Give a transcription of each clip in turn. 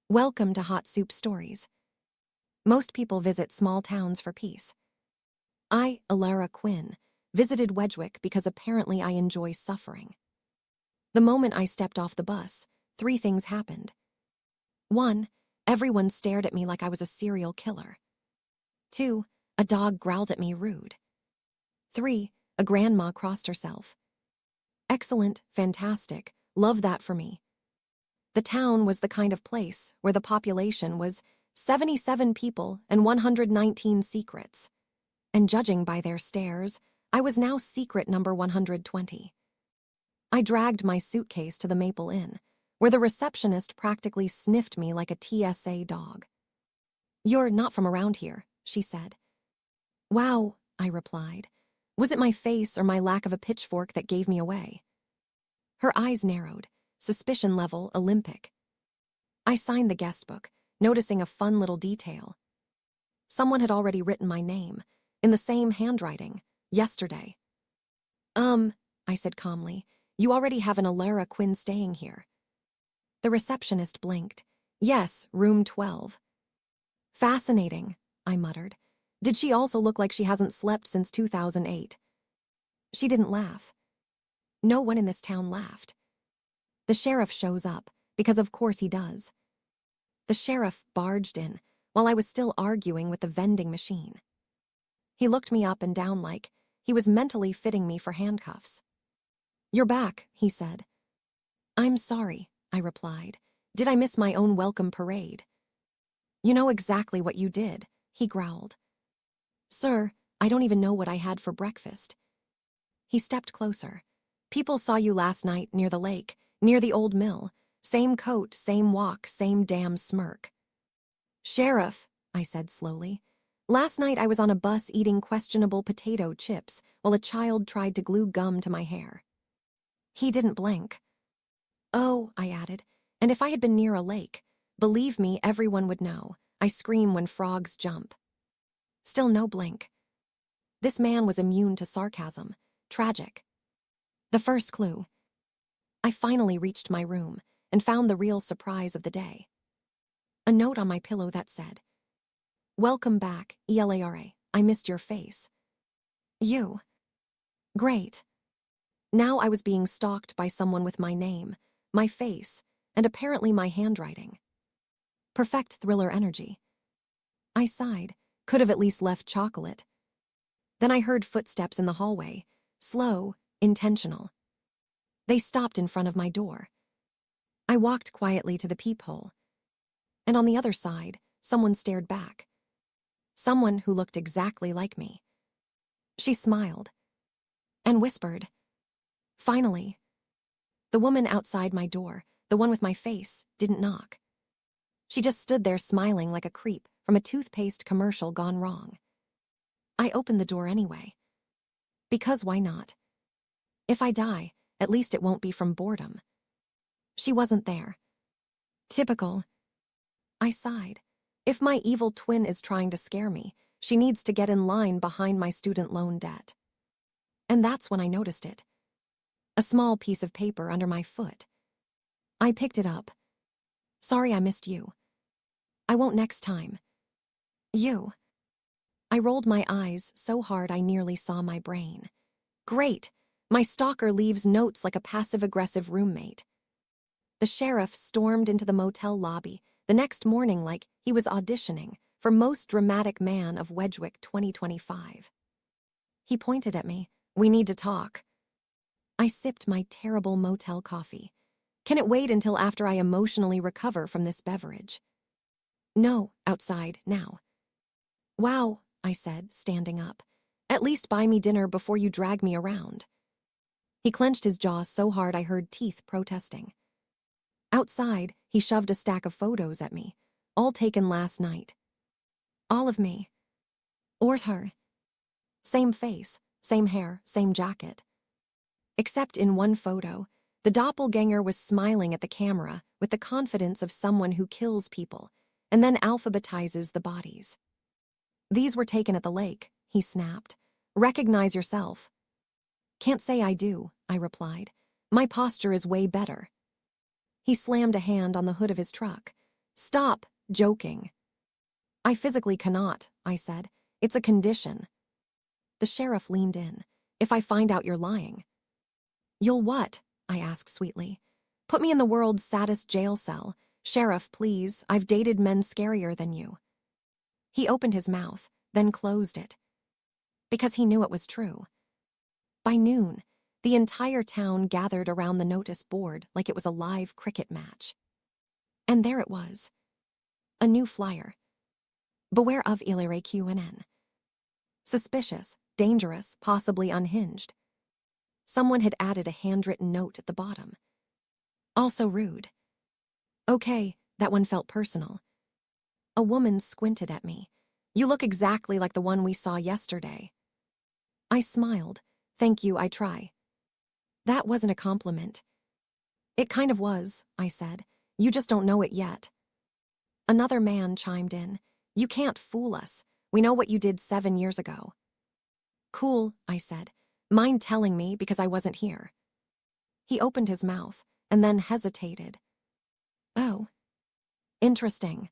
Welcome to Hot Soup Stories. Most people visit small towns for peace. I, Elara Quinn, visited Wedgwick because apparently I enjoy suffering. The moment I stepped off the bus, 3 things happened. 1, everyone stared at me like I was a serial killer. 2, a dog growled at me rude. 3, a grandma crossed herself. Excellent, fantastic, love that for me. The town was the kind of place where the population was 77 people and 119 secrets. And judging by their stares, I was now secret number 120. I dragged my suitcase to the Maple Inn, where the receptionist practically sniffed me like a TSA dog. "You're not from around here," she said. "Wow," I replied. Was it my face or my lack of a pitchfork that gave me away? Her eyes narrowed, suspicion level Olympic. I signed the guest book, noticing a fun little detail. Someone had already written my name, in the same handwriting, yesterday. I said calmly, "You already have an Elara Quinn staying here." The receptionist blinked. "Yes, room 12. "Fascinating," I muttered. "Did she also look like she hasn't slept since 2008? She didn't laugh. No one in this town laughed. The sheriff shows up, because of course he does. The sheriff barged in, while I was still arguing with the vending machine. He looked me up and down like he was mentally fitting me for handcuffs. "You're back," he said. "I'm sorry," I replied. "Did I miss my own welcome parade?" "You know exactly what you did," he growled. "Sir, I don't even know what I had for breakfast." He stepped closer. "People saw you last night near the lake, near the old mill. Same coat, same walk, same damn smirk." "Sheriff," I said slowly, "last night I was on a bus eating questionable potato chips while a child tried to glue gum to my hair." He didn't blink. "Oh," I added, "and if I had been near a lake, believe me, everyone would know. I scream when frogs jump." Still no blink. This man was immune to sarcasm. Tragic. The first clue. I finally reached my room and found the real surprise of the day. A note on my pillow that said, "Welcome back, Elara. I missed your face." You. Great. Now I was being stalked by someone with my name, my face, and apparently my handwriting. Perfect thriller energy. I sighed, could have at least left chocolate. Then I heard footsteps in the hallway, slow, intentional. They stopped in front of my door. I walked quietly to the peephole. And on the other side, someone stared back. Someone who looked exactly like me. She smiled and whispered, "Finally." The woman outside my door, the one with my face, didn't knock. She just stood there smiling like a creep from a toothpaste commercial gone wrong. I opened the door anyway. Because why not? If I die, at least it won't be from boredom. She wasn't there. Typical. I sighed. If my evil twin is trying to scare me, she needs to get in line behind my student loan debt. And that's when I noticed it. A small piece of paper under my foot. I picked it up. "Sorry I missed you. I won't next time." "You." I rolled my eyes so hard I nearly saw my brain. Great! My stalker leaves notes like a passive-aggressive roommate. The sheriff stormed into the motel lobby the next morning like he was auditioning for Most Dramatic Man of Wedgwick 2025. He pointed at me. "We need to talk." I sipped my terrible motel coffee. Can it wait until after I emotionally recover from this beverage? "No, outside, now." "Wow," I said, standing up. "At least buy me dinner before you drag me around." He clenched his jaw so hard I heard teeth protesting. Outside, he shoved a stack of photos at me, all taken last night. All of me. Or her. Same face, same hair, same jacket. Except in one photo, the doppelganger was smiling at the camera with the confidence of someone who kills people and then alphabetizes the bodies. "These were taken at the lake," he snapped. "Recognize yourself." "Can't say I do," I replied. "My posture is way better." He slammed a hand on the hood of his truck. Stop joking. I physically cannot, I said. It's a condition. The sheriff leaned in. If I find out you're lying. You'll what? I asked sweetly. Put me in the world's saddest jail cell. Sheriff, please, I've dated men scarier than you. He opened his mouth, then closed it. Because he knew it was true. By noon, the entire town gathered around the notice board like it was a live cricket match. And there it was. A new flyer. Beware of Elara QNN. Suspicious, dangerous, possibly unhinged. Someone had added a handwritten note at the bottom. Also rude. Okay, that one felt personal. A woman squinted at me. You look exactly like the one we saw yesterday. I smiled. Thank you, I try. That wasn't a compliment. It kind of was, I said. You just don't know it yet. Another man chimed in. You can't fool us. We know what you did 7 years ago. Cool, I said. Mind telling me because I wasn't here? He opened his mouth and then hesitated. Oh. Interesting.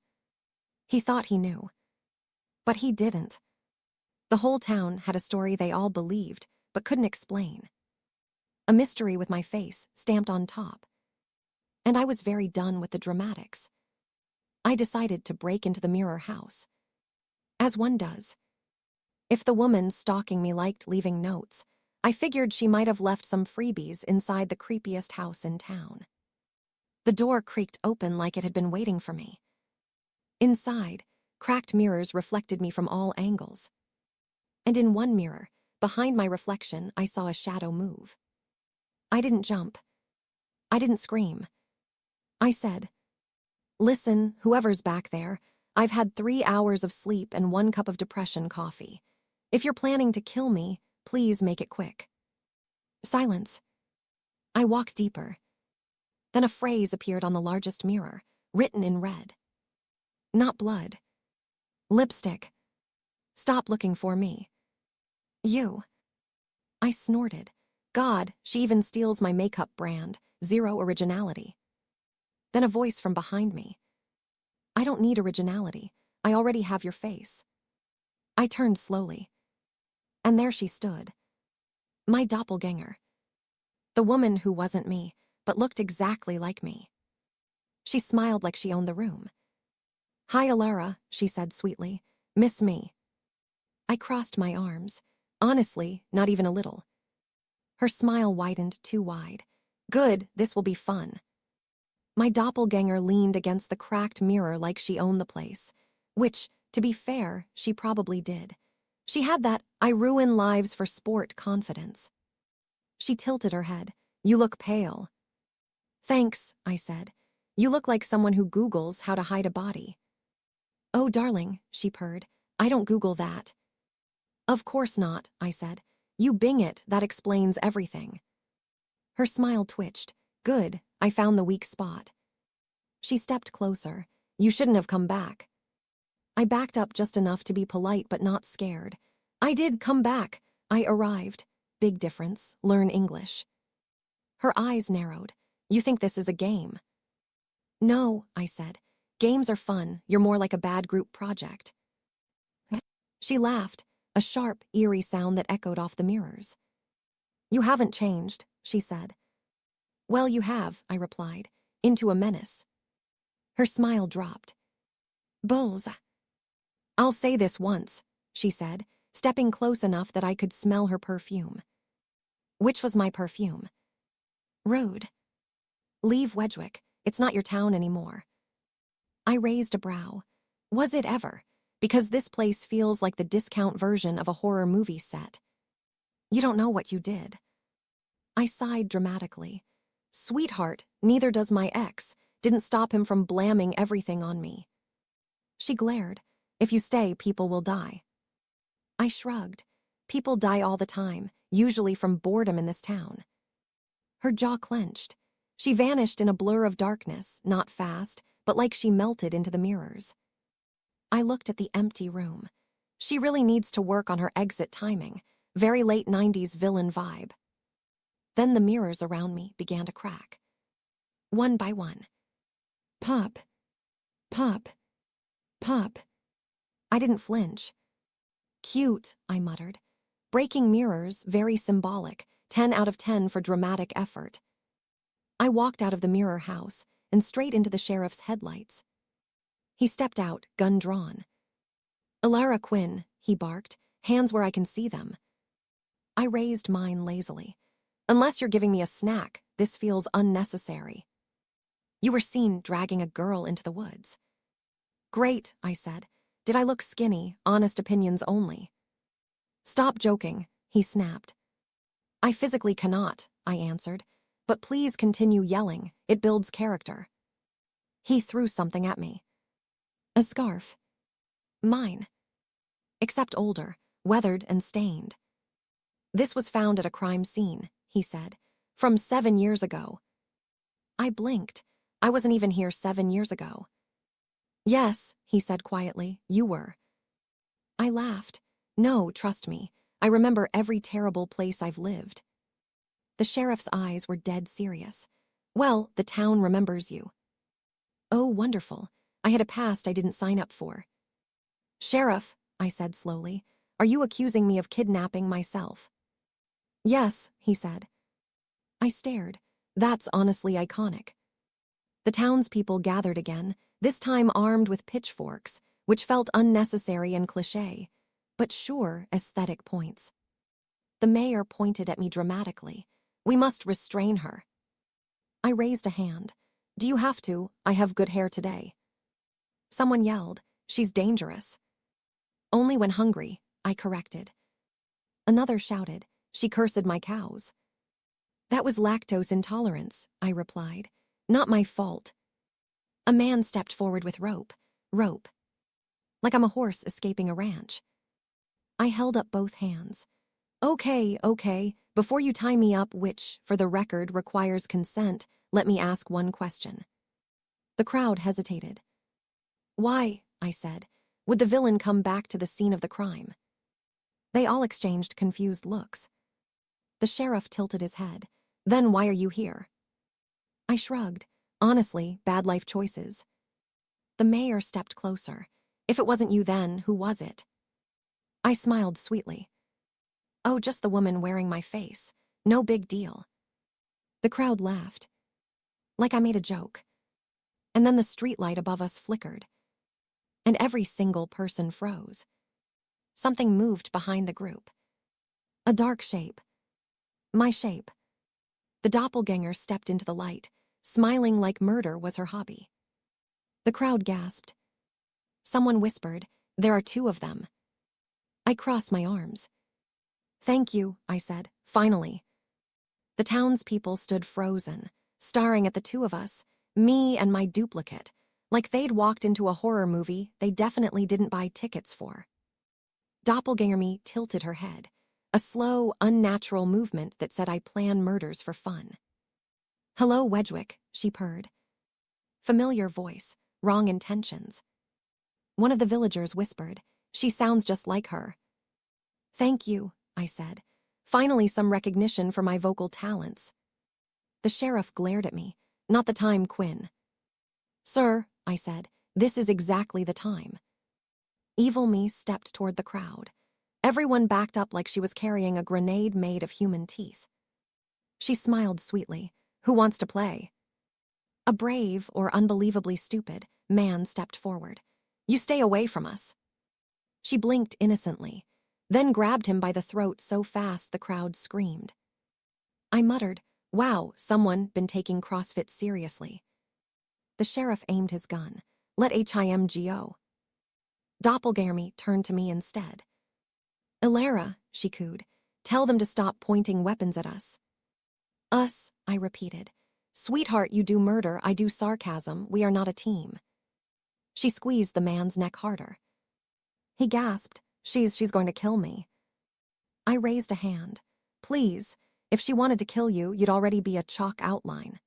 He thought he knew. But he didn't. The whole town had a story they all believed, but couldn't explain. A mystery with my face stamped on top. And I was very done with the dramatics. I decided to break into the mirror house. As one does. If the woman stalking me liked leaving notes, I figured she might have left some freebies inside the creepiest house in town. The door creaked open like it had been waiting for me. Inside, cracked mirrors reflected me from all angles. And in one mirror, behind my reflection, I saw a shadow move. I didn't jump. I didn't scream. I said, Listen, whoever's back there, I've had 3 hours of sleep and 1 cup of depression coffee. If you're planning to kill me, please make it quick. Silence. I walked deeper. Then a phrase appeared on the largest mirror, written in red. Not blood. Lipstick. Stop looking for me. You. I snorted. God, she even steals my makeup brand. Zero originality. Then a voice from behind me. I don't need originality. I already have your face. I turned slowly. And there she stood. My doppelganger. The woman who wasn't me, but looked exactly like me. She smiled like she owned the room. Hi, Elara, she said sweetly. Miss me. I crossed my arms. Honestly, not even a little. Her smile widened too wide. Good, this will be fun. My doppelganger leaned against the cracked mirror like she owned the place, which, to be fair, she probably did. She had that I ruin lives for sport confidence. She tilted her head. You look pale. Thanks, I said. You look like someone who Googles how to hide a body. Oh, darling, she purred. I don't Google that. Of course not, I said. You Bing it, that explains everything. Her smile twitched. Good, I found the weak spot. She stepped closer. You shouldn't have come back. I backed up just enough to be polite but not scared. I did come back. I arrived. Big difference. Learn English. Her eyes narrowed. You think this is a game? No, I said. Games are fun. You're more like a bad group project. She laughed, a sharp, eerie sound that echoed off the mirrors. You haven't changed, she said. Well, you have, I replied, into a menace. Her smile dropped. Bulls. I'll say this once, she said, stepping close enough that I could smell her perfume. Which was my perfume? Rude. Leave Wedgwick. It's not your town anymore. I raised a brow. Was it ever? Because this place feels like the discount version of a horror movie set. You don't know what you did. I sighed dramatically. Sweetheart, neither does my ex. Didn't stop him from blamming everything on me. She glared. If you stay, people will die. I shrugged. People die all the time, usually from boredom in this town. Her jaw clenched. She vanished in a blur of darkness, not fast, but like she melted into the mirrors. I looked at the empty room. She really needs to work on her exit timing. Very late 90s villain vibe. Then the mirrors around me began to crack. One by one. Pop. Pop, pop. I didn't flinch. Cute, I muttered. Breaking mirrors, very symbolic, 10 out of 10 for dramatic effort. I walked out of the mirror house and straight into the sheriff's headlights. He stepped out, gun drawn. Elara Quinn, he barked, hands where I can see them. I raised mine lazily. Unless you're giving me a snack, this feels unnecessary. You were seen dragging a girl into the woods. Great, I said. Did I look skinny? Honest opinions only. Stop joking, he snapped. I physically cannot, I answered, but please continue yelling. It builds character. He threw something at me. A scarf. Mine. Except older, weathered and stained. This was found at a crime scene, he said, from 7 years ago. I blinked. I wasn't even here 7 years ago. Yes, he said quietly, you were. I laughed. No, trust me. I remember every terrible place I've lived. The sheriff's eyes were dead serious. Well, the town remembers you. Oh, wonderful. I had a past I didn't sign up for. Sheriff, I said slowly, are you accusing me of kidnapping myself? Yes, he said. I stared. That's honestly iconic. The townspeople gathered again, this time armed with pitchforks, which felt unnecessary and cliché, but sure aesthetic points. The mayor pointed at me dramatically. We must restrain her. I raised a hand. Do you have to? I have good hair today. Someone yelled, she's dangerous. Only when hungry, I corrected. Another shouted, she cursed my cows. That was lactose intolerance, I replied. Not my fault. A man stepped forward with rope. Like I'm a horse escaping a ranch. I held up both hands. Okay, before you tie me up, which, for the record, requires consent, let me ask one question. The crowd hesitated. Why, I said, would the villain come back to the scene of the crime? They all exchanged confused looks. The sheriff tilted his head. Then why are you here? I shrugged. Honestly, bad life choices. The mayor stepped closer. If it wasn't you then, who was it? I smiled sweetly. Oh, just the woman wearing my face. No big deal. The crowd laughed. Like I made a joke. And then the streetlight above us flickered. And every single person froze. Something moved behind the group. A dark shape. My shape. The doppelganger stepped into the light, smiling like murder was her hobby. The crowd gasped. Someone whispered, there are 2 of them. I crossed my arms. Thank you, I said, finally. The townspeople stood frozen, staring at the 2 of us, me and my duplicate, like they'd walked into a horror movie they definitely didn't buy tickets for. Doppelganger me tilted her head, a slow, unnatural movement that said I plan murders for fun. Hello, Wedgwick, she purred. Familiar voice, wrong intentions. One of the villagers whispered, she sounds just like her. Thank you, I said. Finally some recognition for my vocal talents. The sheriff glared at me. Not the time, Quinn. Sir, I said, this is exactly the time. Evil me stepped toward the crowd. Everyone backed up like she was carrying a grenade made of human teeth. She smiled sweetly. Who wants to play? A brave, or unbelievably stupid, man stepped forward. You stay away from us. She blinked innocently, then grabbed him by the throat so fast the crowd screamed. I muttered, wow, someone been taking CrossFit seriously. The sheriff aimed his gun. Let him go. Doppelganger turned to me instead. Elara, she cooed, tell them to stop pointing weapons at us. Us, I repeated. Sweetheart, you do murder, I do sarcasm, we are not a team. She squeezed the man's neck harder. He gasped, she's going to kill me. I raised a hand. Please, if she wanted to kill you, you'd already be a chalk outline.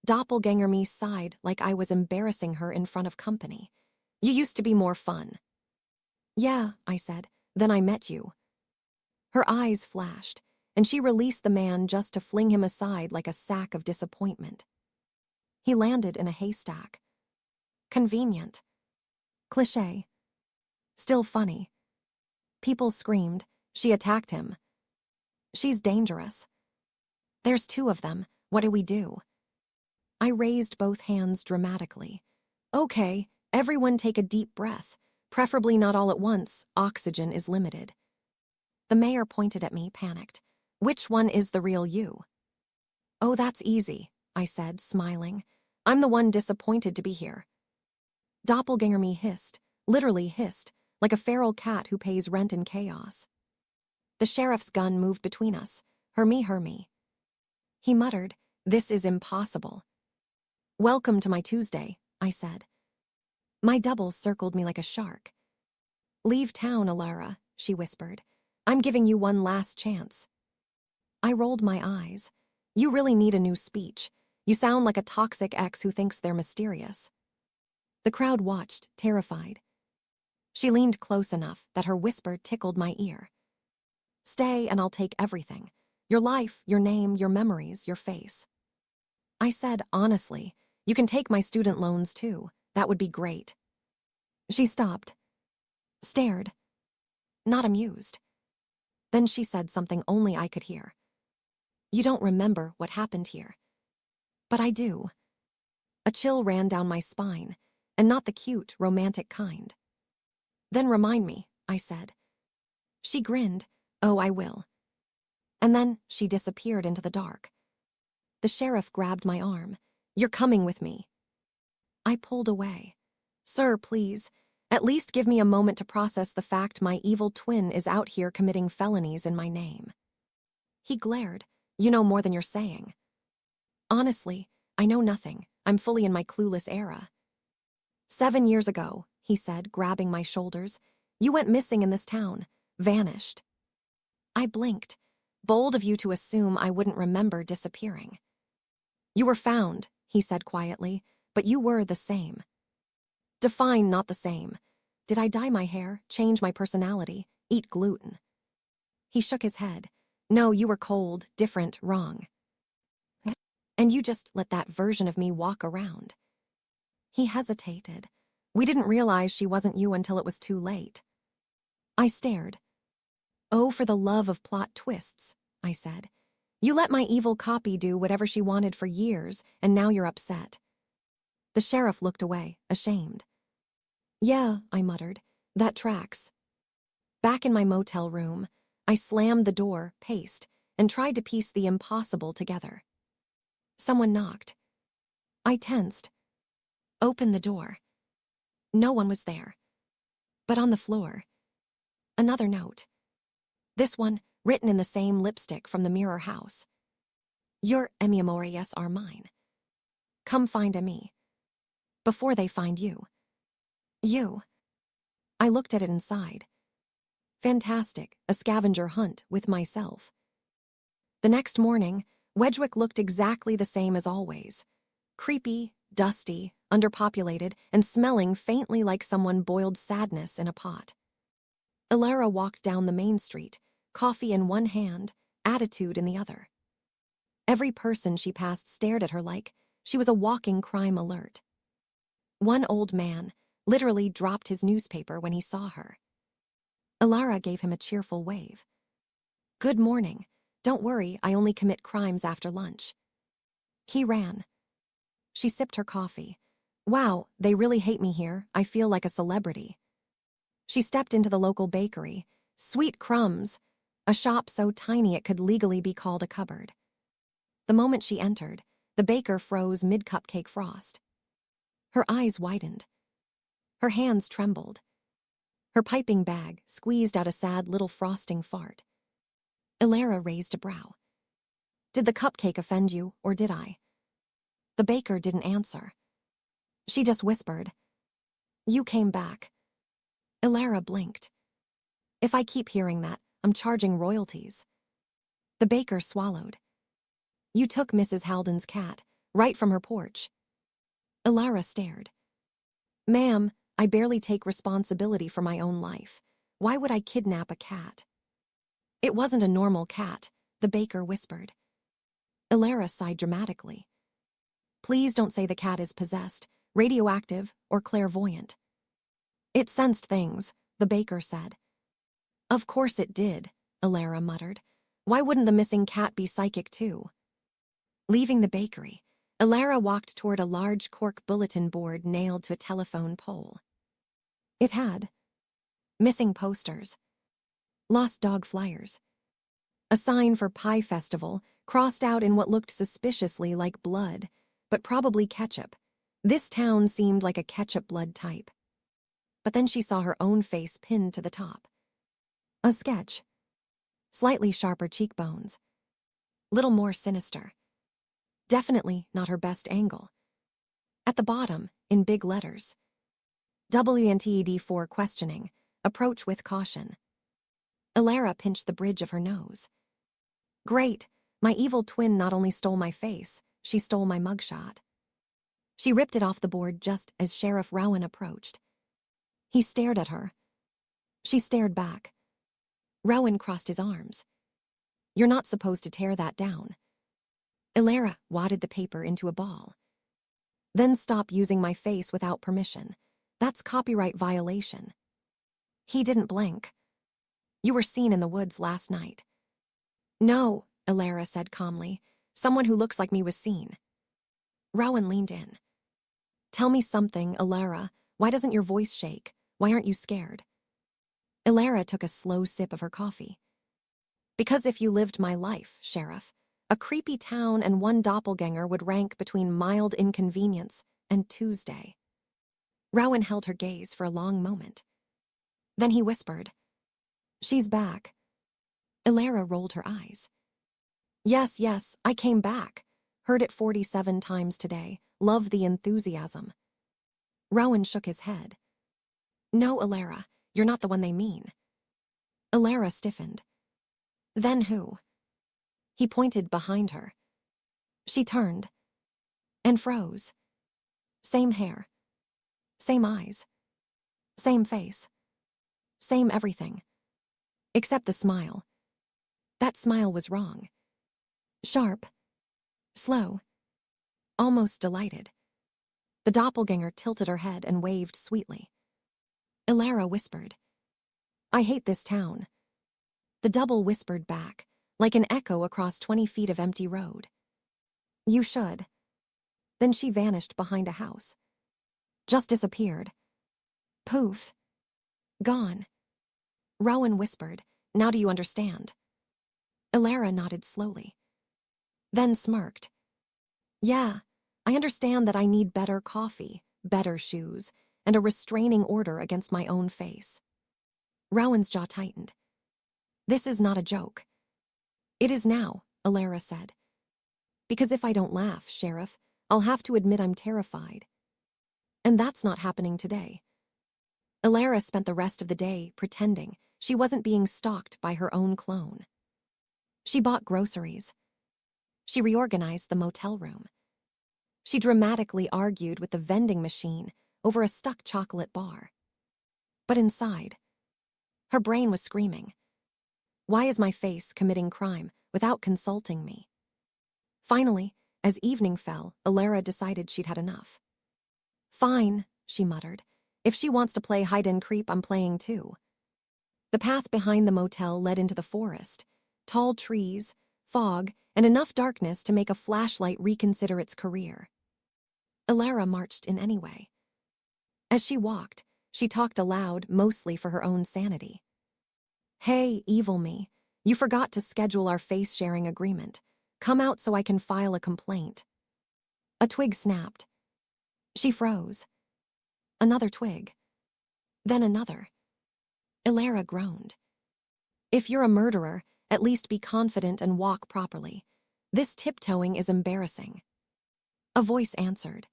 Doppelganger me sighed like I was embarrassing her in front of company. You used to be more fun. Yeah, I said, then I met you. Her eyes flashed, and she released the man just to fling him aside like a sack of disappointment. He landed in a haystack. Convenient. Cliché. Still funny. People screamed. She attacked him. She's dangerous. There's 2 of them. What do we do? I raised both hands dramatically. Okay, everyone take a deep breath. Preferably not all at once. Oxygen is limited. The mayor pointed at me, panicked. Which one is the real you? Oh, that's easy, I said, smiling. I'm the one disappointed to be here. Doppelganger me hissed, literally hissed, like a feral cat who pays rent in chaos. The sheriff's gun moved between us. Her me. He muttered, "This is impossible." "Welcome to my Tuesday," I said. My double circled me like a shark. "Leave town, Elara," she whispered. "I'm giving you one last chance." I rolled my eyes. "You really need a new speech. You sound like a toxic ex who thinks they're mysterious." The crowd watched, terrified. She leaned close enough that her whisper tickled my ear. "Stay and I'll take everything. Your life, your name, your memories, your face." I said, "Honestly, you can take my student loans too. That would be great." She stopped, stared, not amused. Then she said something only I could hear. "You don't remember what happened here." But I do. A chill ran down my spine, and not the cute, romantic kind. "Then remind me," I said. She grinned. "Oh, I will." And then she disappeared into the dark. The sheriff grabbed my arm. "You're coming with me." I pulled away. "Sir, please. At least give me a moment to process the fact my evil twin is out here committing felonies in my name." He glared. "You know more than you're saying." "Honestly, I know nothing. I'm fully in my clueless era." 7 years ago," he said, grabbing my shoulders, "you went missing in this town. Vanished." I blinked. Bold of you to assume I wouldn't remember disappearing. "You were found," he said quietly, "but you were the same." "Define not the same. Did I dye my hair, change my personality, eat gluten?" He shook his head. "No, you were cold, different, wrong. And you just let that version of me walk around." He hesitated. "We didn't realize she wasn't you until it was too late." I stared. "Oh, for the love of plot twists," I said. "You let my evil copy do whatever she wanted for years, and now you're upset." The sheriff looked away, ashamed. "Yeah," I muttered, "that tracks." Back in my motel room, I slammed the door, paced, and tried to piece the impossible together. Someone knocked. I tensed. Opened the door. No one was there. But on the floor, another note. This one, written in the same lipstick from the mirror house. "Your Emmy Amores are mine. Come find Emmy. Before they find you." You. I looked at it inside. Fantastic, a scavenger hunt with myself. The next morning, Wedgwick looked exactly the same as always. Creepy, dusty, underpopulated, and smelling faintly like someone boiled sadness in a pot. Elara walked down the main street, coffee in one hand, attitude in the other. Every person she passed stared at her like she was a walking crime alert. One old man literally dropped his newspaper when he saw her. Elara gave him a cheerful wave. "Good morning. Don't worry, I only commit crimes after lunch." He ran. She sipped her coffee. "Wow, they really hate me here. I feel like a celebrity." She stepped into the local bakery. Sweet crumbs, a shop so tiny it could legally be called a cupboard. The moment she entered, the baker froze mid-cupcake frost. Her eyes widened. Her hands trembled. Her piping bag squeezed out a sad little frosting fart. Elara raised a brow. "Did the cupcake offend you, or did I?" The baker didn't answer. She just whispered, "You came back." Elara blinked. "If I keep hearing that, I'm charging royalties." The baker swallowed. "You took Mrs. Haldon's cat, right from her porch." Elara stared. "Ma'am, I barely take responsibility for my own life. Why would I kidnap a cat?" "It wasn't a normal cat," the baker whispered. Elara sighed dramatically. "Please don't say the cat is possessed. radioactive, or clairvoyant. It sensed things, the baker said. Of course it did, Elara muttered. Why wouldn't the missing cat be psychic too? Leaving the bakery, Elara walked toward a large cork bulletin board nailed to a telephone pole. It had missing posters, lost dog flyers, a sign for Pie Festival crossed out in what looked suspiciously like blood, but probably ketchup. This town seemed like a ketchup blood type. But then she saw her own face pinned to the top. A sketch. Slightly sharper cheekbones. Little more sinister. Definitely not her best angle. At the bottom, in big letters, WNTED4 questioning, approach with caution. Elara pinched the bridge of her nose. Great, my evil twin not only stole my face, she stole my mugshot. She ripped it off the board just as Sheriff Rowan approached. He stared at her. She stared back. Rowan crossed his arms. You're not supposed to tear that down. Elara wadded the paper into a ball. Then stop using my face without permission. That's copyright violation. He didn't blink. You were seen in the woods last night. No, Elara said calmly. Someone who looks like me was seen. Rowan leaned in. Tell me something, Elara. Why doesn't your voice shake? Why aren't you scared? Elara took a slow sip of her coffee. Because if you lived my life, Sheriff, a creepy town and one doppelganger would rank between mild inconvenience and Tuesday. Rowan held her gaze for a long moment. Then he whispered, She's back. Elara rolled her eyes. Yes, I came back. Heard it 47 times today. Love the enthusiasm. Rowan shook his head. No, Elara, you're not the one they mean. Elara stiffened. Then who? He pointed behind her. She turned and froze. Same hair. Same eyes. Same face. Same everything. Except the smile. That smile was wrong. Sharp. Slow. Almost delighted. The doppelganger tilted her head and waved sweetly. Elara whispered, I hate this town. The double whispered back, like an echo across 20 feet of empty road. You should. Then she vanished behind a house. Just disappeared. Poof. Gone. Rowan whispered, Now do you understand? Elara nodded slowly. Then smirked. Yeah, I understand that I need better coffee, better shoes, and a restraining order against my own face. Rowan's jaw tightened. This is not a joke. It is now, Elara said. Because if I don't laugh, Sheriff, I'll have to admit I'm terrified. And that's not happening today. Elara spent the rest of the day pretending she wasn't being stalked by her own clone. She bought groceries. She reorganized the motel room. She dramatically argued with the vending machine over a stuck chocolate bar. But inside, her brain was screaming, Why is my face committing crime without consulting me? Finally, as evening fell, Elara decided she'd had enough. Fine, she muttered. If she wants to play hide and creep, I'm playing too. The path behind the motel led into the forest. Tall trees, fog, and enough darkness to make a flashlight reconsider its career. Elara marched in anyway. As she walked, she talked aloud, mostly for her own sanity. Hey, evil me, you forgot to schedule our face-sharing agreement. Come out so I can file a complaint. A twig snapped. She froze. Another twig. Then another. Elara groaned. If you're a murderer, at least be confident and walk properly. This tiptoeing is embarrassing. A voice answered.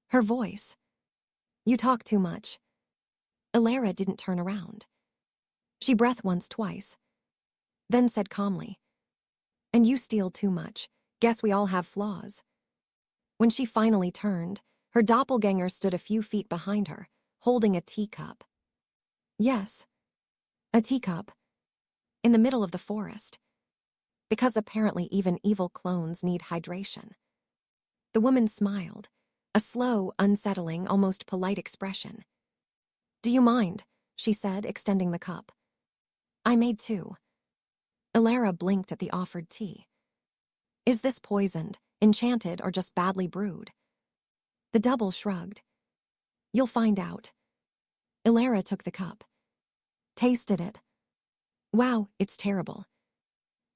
Her voice. You talk too much. Elara didn't turn around. She breathed once, twice. Then said calmly, And you steal too much. Guess we all have flaws. When she finally turned, her doppelganger stood a few feet behind her, holding a teacup. Yes, a teacup. In the middle of the forest. Because apparently even evil clones need hydration. The woman smiled, A slow, unsettling, almost polite expression. "Do you mind?" she said, extending the cup. "I made two." Elara blinked at the offered tea. "Is this poisoned, enchanted, or just badly brewed?" The double shrugged. "You'll find out." Elara took the cup. Tasted it. "Wow, it's terrible."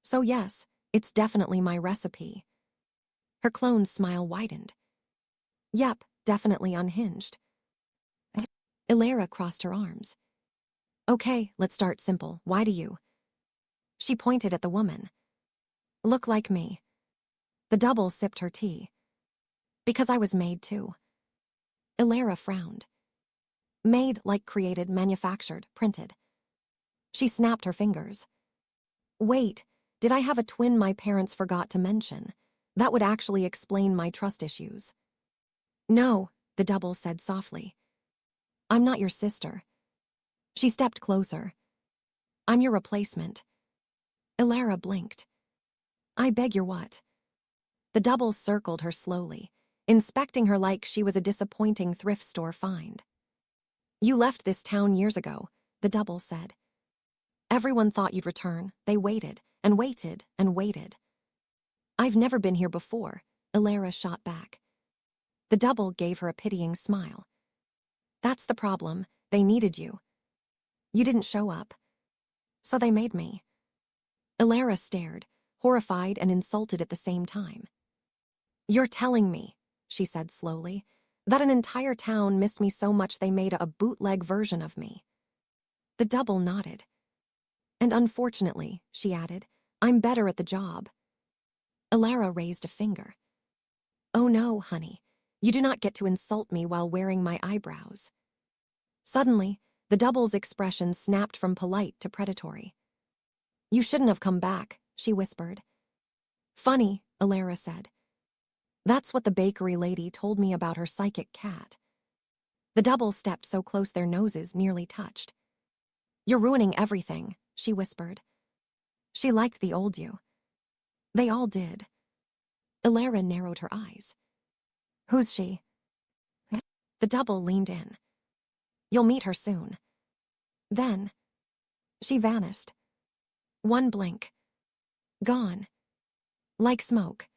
"So yes, it's definitely my recipe." Her clone's smile widened. "Yep, definitely unhinged." Elara crossed her arms. "Okay, let's start simple. Why do you?" She pointed at the woman. "Look like me." The double sipped her tea. "Because I was made to." Elara frowned. "Made like created, manufactured, printed." She snapped her fingers. "Wait, did I have a twin my parents forgot to mention? That would actually explain my trust issues." "No," the double said softly. "I'm not your sister." She stepped closer. "I'm your replacement." Elara blinked. "I beg your what?" The double circled her slowly, inspecting her like she was a disappointing thrift store find. "You left this town years ago," the double said. "Everyone thought you'd return. They waited, and waited, and waited." "I've never been here before," Elara shot back. The double gave her a pitying smile. "That's the problem. They needed you. You didn't show up. So they made me." Elara stared, horrified and insulted at the same time. "You're telling me," she said slowly, "that an entire town missed me so much they made a bootleg version of me?" The double nodded. "And unfortunately," she added, "I'm better at the job." Elara raised a finger. "Oh no, honey. You do not get to insult me while wearing my eyebrows." Suddenly, the double's expression snapped from polite to predatory. "You shouldn't have come back," she whispered. "Funny," Elara said. "That's what the bakery lady told me about her psychic cat." The double stepped so close their noses nearly touched. "You're ruining everything," she whispered. She liked the old you. They all did. Elara narrowed her eyes. "Who's she?" The double leaned in. "You'll meet her soon." Then, she vanished. One blink. Gone. Like smoke.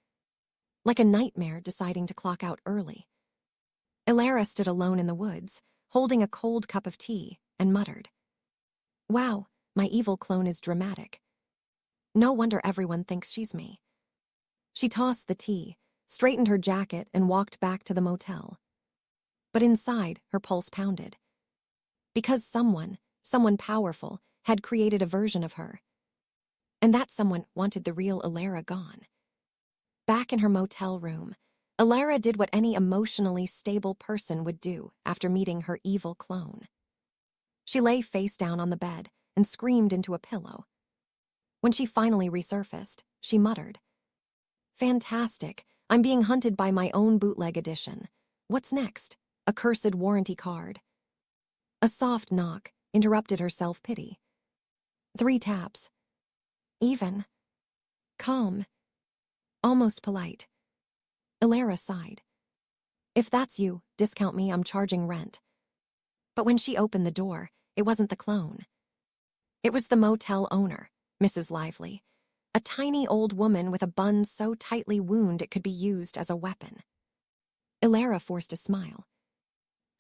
Like a nightmare deciding to clock out early. Elara stood alone in the woods, holding a cold cup of tea, and muttered, "Wow, my evil clone is dramatic. No wonder everyone thinks she's me." She tossed the tea, straightened her jacket, and walked back to the motel. But inside, her pulse pounded. Because someone powerful, had created a version of her. And that someone wanted the real Elara gone. Back in her motel room, Elara did what any emotionally stable person would do after meeting her evil clone. She lay face down on the bed and screamed into a pillow. When she finally resurfaced, she muttered, "Fantastic, I'm being hunted by my own bootleg edition. What's next? A cursed warranty card." A soft knock interrupted her self-pity. 3 taps. Even. Calm. Almost polite. Elara sighed. "If that's you, discount me, I'm charging rent." But when she opened the door, it wasn't the clone. It was the motel owner, Mrs. Lively, a tiny old woman with a bun so tightly wound it could be used as a weapon. Elara forced a smile.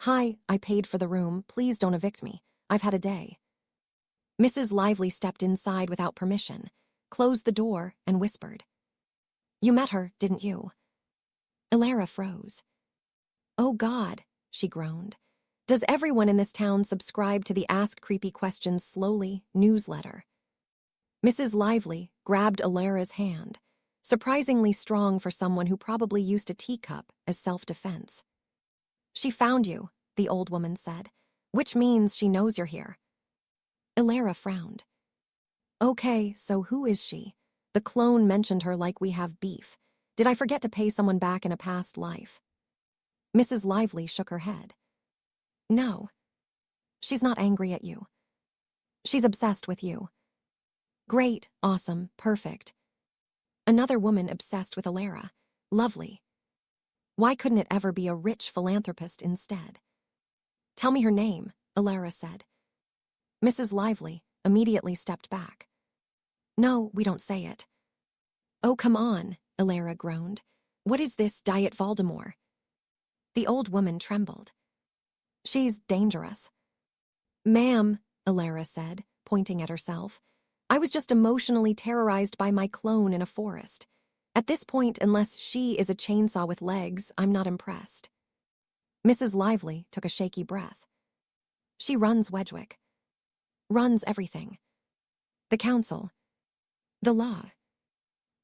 "Hi, I paid for the room. Please don't evict me. I've had a day." Mrs. Lively stepped inside without permission, closed the door, and whispered, "You met her, didn't you?" Elara froze. "Oh God," she groaned. "Does everyone in this town subscribe to the Ask Creepy Questions Slowly newsletter?" Mrs. Lively grabbed Elara's hand, surprisingly strong for someone who probably used a teacup as self-defense. "She found you," the old woman said, "which means she knows you're here." Elara frowned. "Okay, so who is she? The clone mentioned her like we have beef. Did I forget to pay someone back in a past life?" Mrs. Lively shook her head. "No. She's not angry at you. She's obsessed with you." "Great, awesome, perfect." Another woman obsessed with Elara. Lovely. Why couldn't it ever be a rich philanthropist instead? Tell me her name, Elara said. Mrs. Lively immediately stepped back. No, we don't say it. Oh, come on, Elara groaned. What is this Diet Voldemort? The old woman trembled. She's dangerous. Ma'am, Elara said, pointing at herself, I was just emotionally terrorized by my clone in a forest. At this point, unless she is a chainsaw with legs, I'm not impressed. Mrs. Lively took a shaky breath. She runs Wedgwick. Runs everything. The council. The law.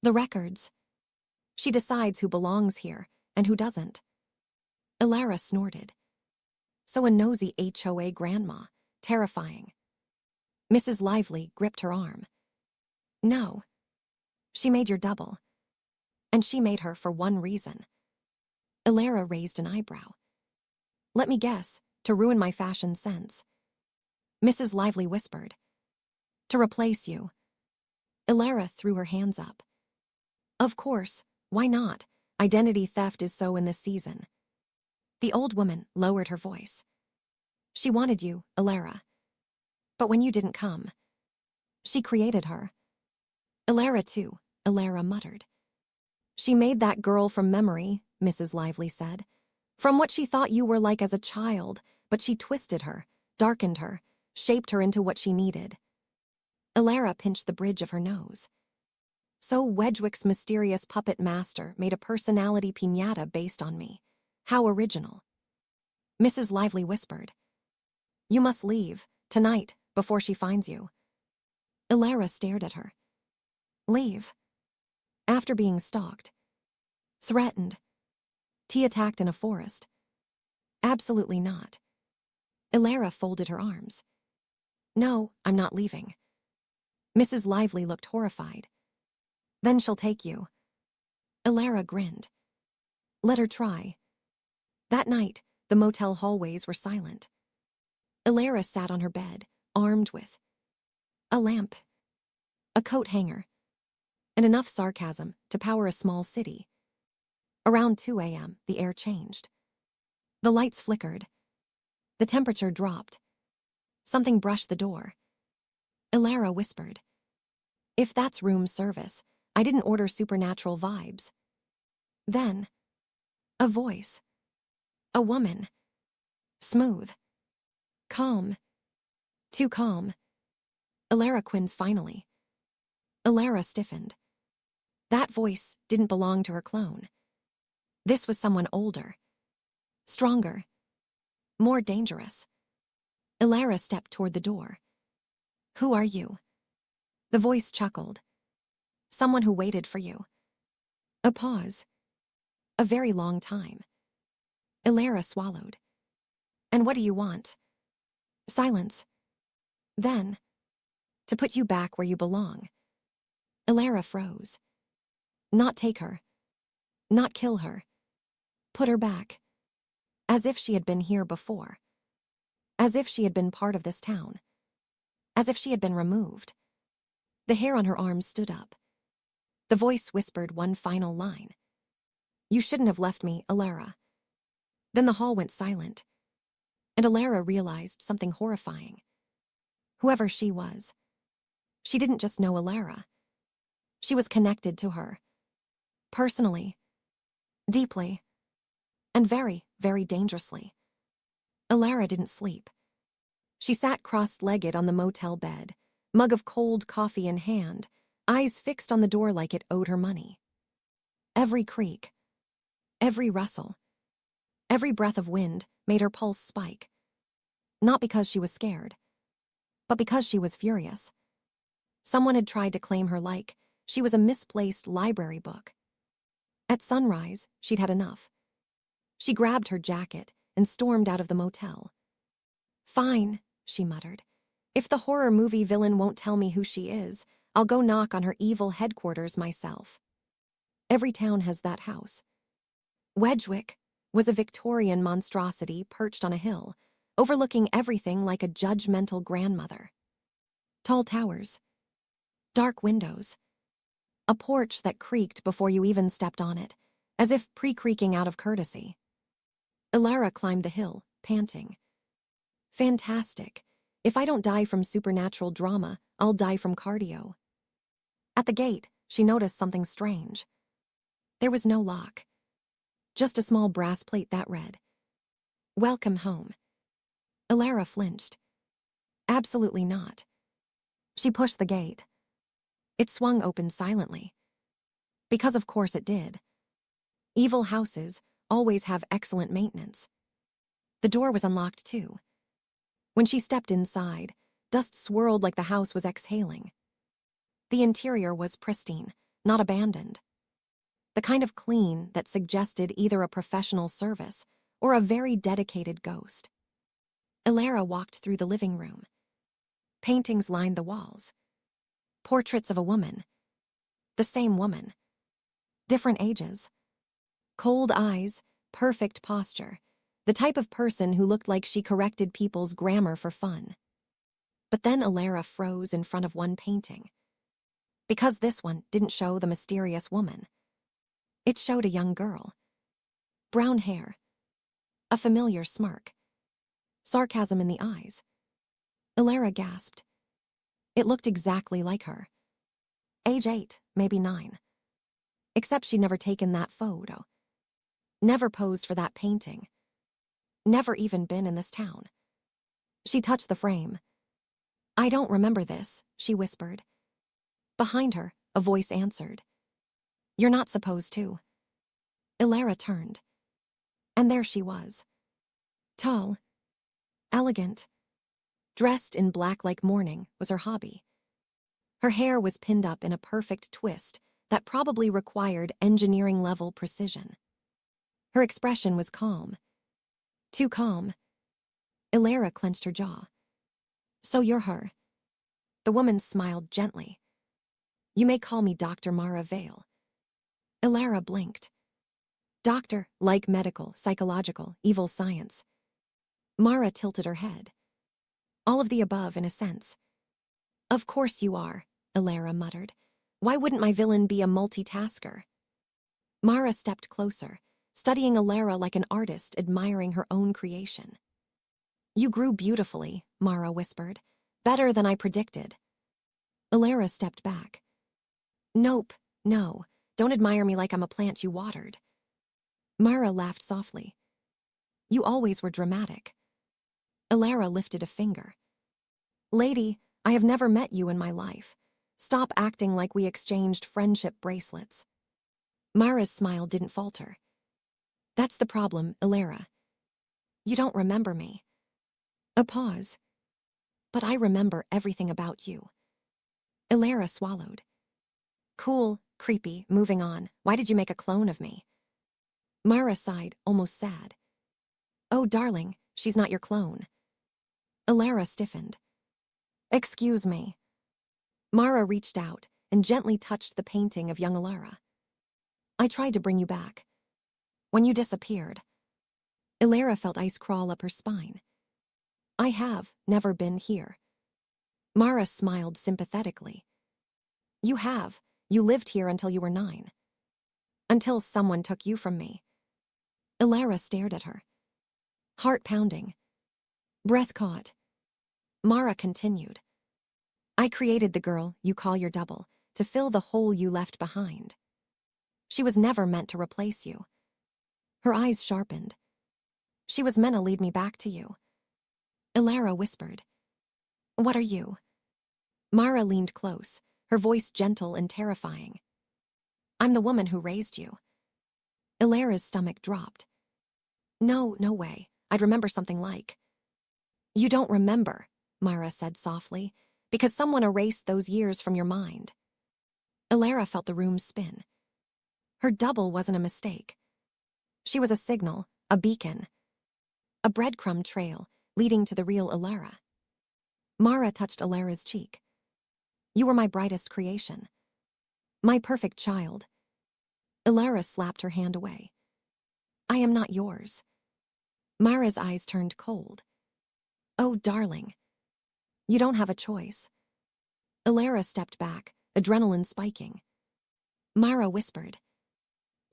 The records. She decides who belongs here and who doesn't. Elara snorted. So a nosy HOA grandma. Terrifying. Mrs. Lively gripped her arm. No. She made your double. And she made her for one reason. Elara raised an eyebrow. Let me guess, to ruin my fashion sense. Mrs. Lively whispered. To replace you. Elara threw her hands up. Of course, why not? Identity theft is so in this season. The old woman lowered her voice. She wanted you, Elara. But when you didn't come, she created her. Elara too, Elara muttered. She made that girl from memory, Mrs. Lively said. From what she thought you were like as a child, but she twisted her, darkened her, shaped her into what she needed. Elara pinched the bridge of her nose. So Wedgwick's mysterious puppet master made a personality piñata based on me. How original. Mrs. Lively whispered. You must leave, tonight, before she finds you. Elara stared at her. Leave? After being stalked. Threatened. Tea attacked in a forest. Absolutely not. Elara folded her arms. No, I'm not leaving. Mrs. Lively looked horrified. Then she'll take you. Elara grinned. Let her try. That night, the motel hallways were silent. Elara sat on her bed, armed with a lamp, a coat hanger, and enough sarcasm to power a small city. Around 2 a.m., the air changed. The lights flickered. The temperature dropped. Something brushed the door. Elara whispered. If that's room service, I didn't order supernatural vibes. Then, a voice. A woman. Smooth. Calm. Too calm. Elara Quinn's finally. Elara stiffened. That voice didn't belong to her clone. This was someone older. Stronger. More dangerous. Elara stepped toward the door. Who are you? The voice chuckled. Someone who waited for you. A pause. A very long time. Elara swallowed. And what do you want? Silence. Then, to put you back where you belong. Elara froze. Not take her. Not kill her. Put her back. As if she had been here before. As if she had been part of this town. As if she had been removed. The hair on her arms stood up. The voice whispered one final line. You shouldn't have left me, Elara. Then the hall went silent. And Elara realized something horrifying. Whoever she was, she didn't just know Elara. She was connected to her. Personally. Deeply. And very, very dangerously. Elara didn't sleep. She sat cross-legged on the motel bed, mug of cold coffee in hand, eyes fixed on the door like it owed her money. Every creak, every rustle, every breath of wind made her pulse spike. Not because she was scared, but because she was furious. Someone had tried to claim her like she was a misplaced library book. At sunrise, she'd had enough. She grabbed her jacket and stormed out of the motel. Fine, she muttered. If the horror movie villain won't tell me who she is, I'll go knock on her evil headquarters myself. Every town has that house. Wedgwick was a Victorian monstrosity perched on a hill, overlooking everything like a judgmental grandmother. Tall towers. Dark windows. A porch that creaked before you even stepped on it, as if pre-creaking out of courtesy. Elara climbed the hill, panting. Fantastic. If I don't die from supernatural drama, I'll die from cardio. At the gate, she noticed something strange. There was no lock. Just a small brass plate that read, "Welcome home." Elara flinched. Absolutely not. She pushed the gate. It swung open silently. Because of course it did. Evil houses always have excellent maintenance. The door was unlocked too. When she stepped inside, dust swirled like the house was exhaling. The interior was pristine, not abandoned. The kind of clean that suggested either a professional service or a very dedicated ghost. Elara walked through the living room. Paintings lined the walls. Portraits of a woman. The same woman. Different ages. Cold eyes, perfect posture. The type of person who looked like she corrected people's grammar for fun. But then Elara froze in front of one painting. Because this one didn't show the mysterious woman. It showed a young girl. Brown hair. A familiar smirk. Sarcasm in the eyes. Elara gasped. It looked exactly like her. Age 8, maybe 9. Except she'd never taken that photo. Never posed for that painting. Never even been in this town. She touched the frame. "I don't remember this," she whispered. Behind her, a voice answered. "You're not supposed to." Elara turned. And there she was. Tall. Elegant. Dressed in black like mourning was her hobby. Her hair was pinned up in a perfect twist that probably required engineering-level precision. Her expression was calm. Too calm. Elara clenched her jaw. "So you're her." The woman smiled gently. "You may call me Dr. Mara Vale." Elara blinked. Doctor, like medical, psychological, evil science. Mara tilted her head. All of the above, in a sense. "Of course you are," Elara muttered. "Why wouldn't my villain be a multitasker?" Mara stepped closer, studying Elara like an artist admiring her own creation. "You grew beautifully," Mara whispered. "Better than I predicted." Elara stepped back. "Nope, no. Don't admire me like I'm a plant you watered." Mara laughed softly. "You always were dramatic." Elara lifted a finger. "Lady, I have never met you in my life. Stop acting like we exchanged friendship bracelets." Mara's smile didn't falter. "That's the problem, Elara. You don't remember me." A pause. "But I remember everything about you." Elara swallowed. "Cool, creepy, moving on. Why did you make a clone of me?" Mara sighed, almost sad. "Oh, darling, she's not your clone." Elara stiffened. "Excuse me." Mara reached out and gently touched the painting of young Elara. "I tried to bring you back. When you disappeared." Elara felt ice crawl up her spine. "I have never been here." Mara smiled sympathetically. "You have. You lived here until you were 9. Until someone took you from me." Elara stared at her. Heart pounding. Breath caught. Mara continued. "I created the girl you call your double to fill the hole you left behind. She was never meant to replace you." Her eyes sharpened. "She was meant to lead me back to you." Elara whispered. "What are you?" Mara leaned close, her voice gentle and terrifying. "I'm the woman who raised you." Elara's stomach dropped. "No, no way. I'd remember something like." "You don't remember," Mara said softly, "because someone erased those years from your mind." Elara felt the room spin. Her double wasn't a mistake. She was a signal, a beacon, a breadcrumb trail leading to the real Elara. Mara touched Elara's cheek. "You were my brightest creation. My perfect child." Elara slapped her hand away. "I am not yours." Mara's eyes turned cold. "Oh, darling. You don't have a choice." Elara stepped back, adrenaline spiking. Mara whispered.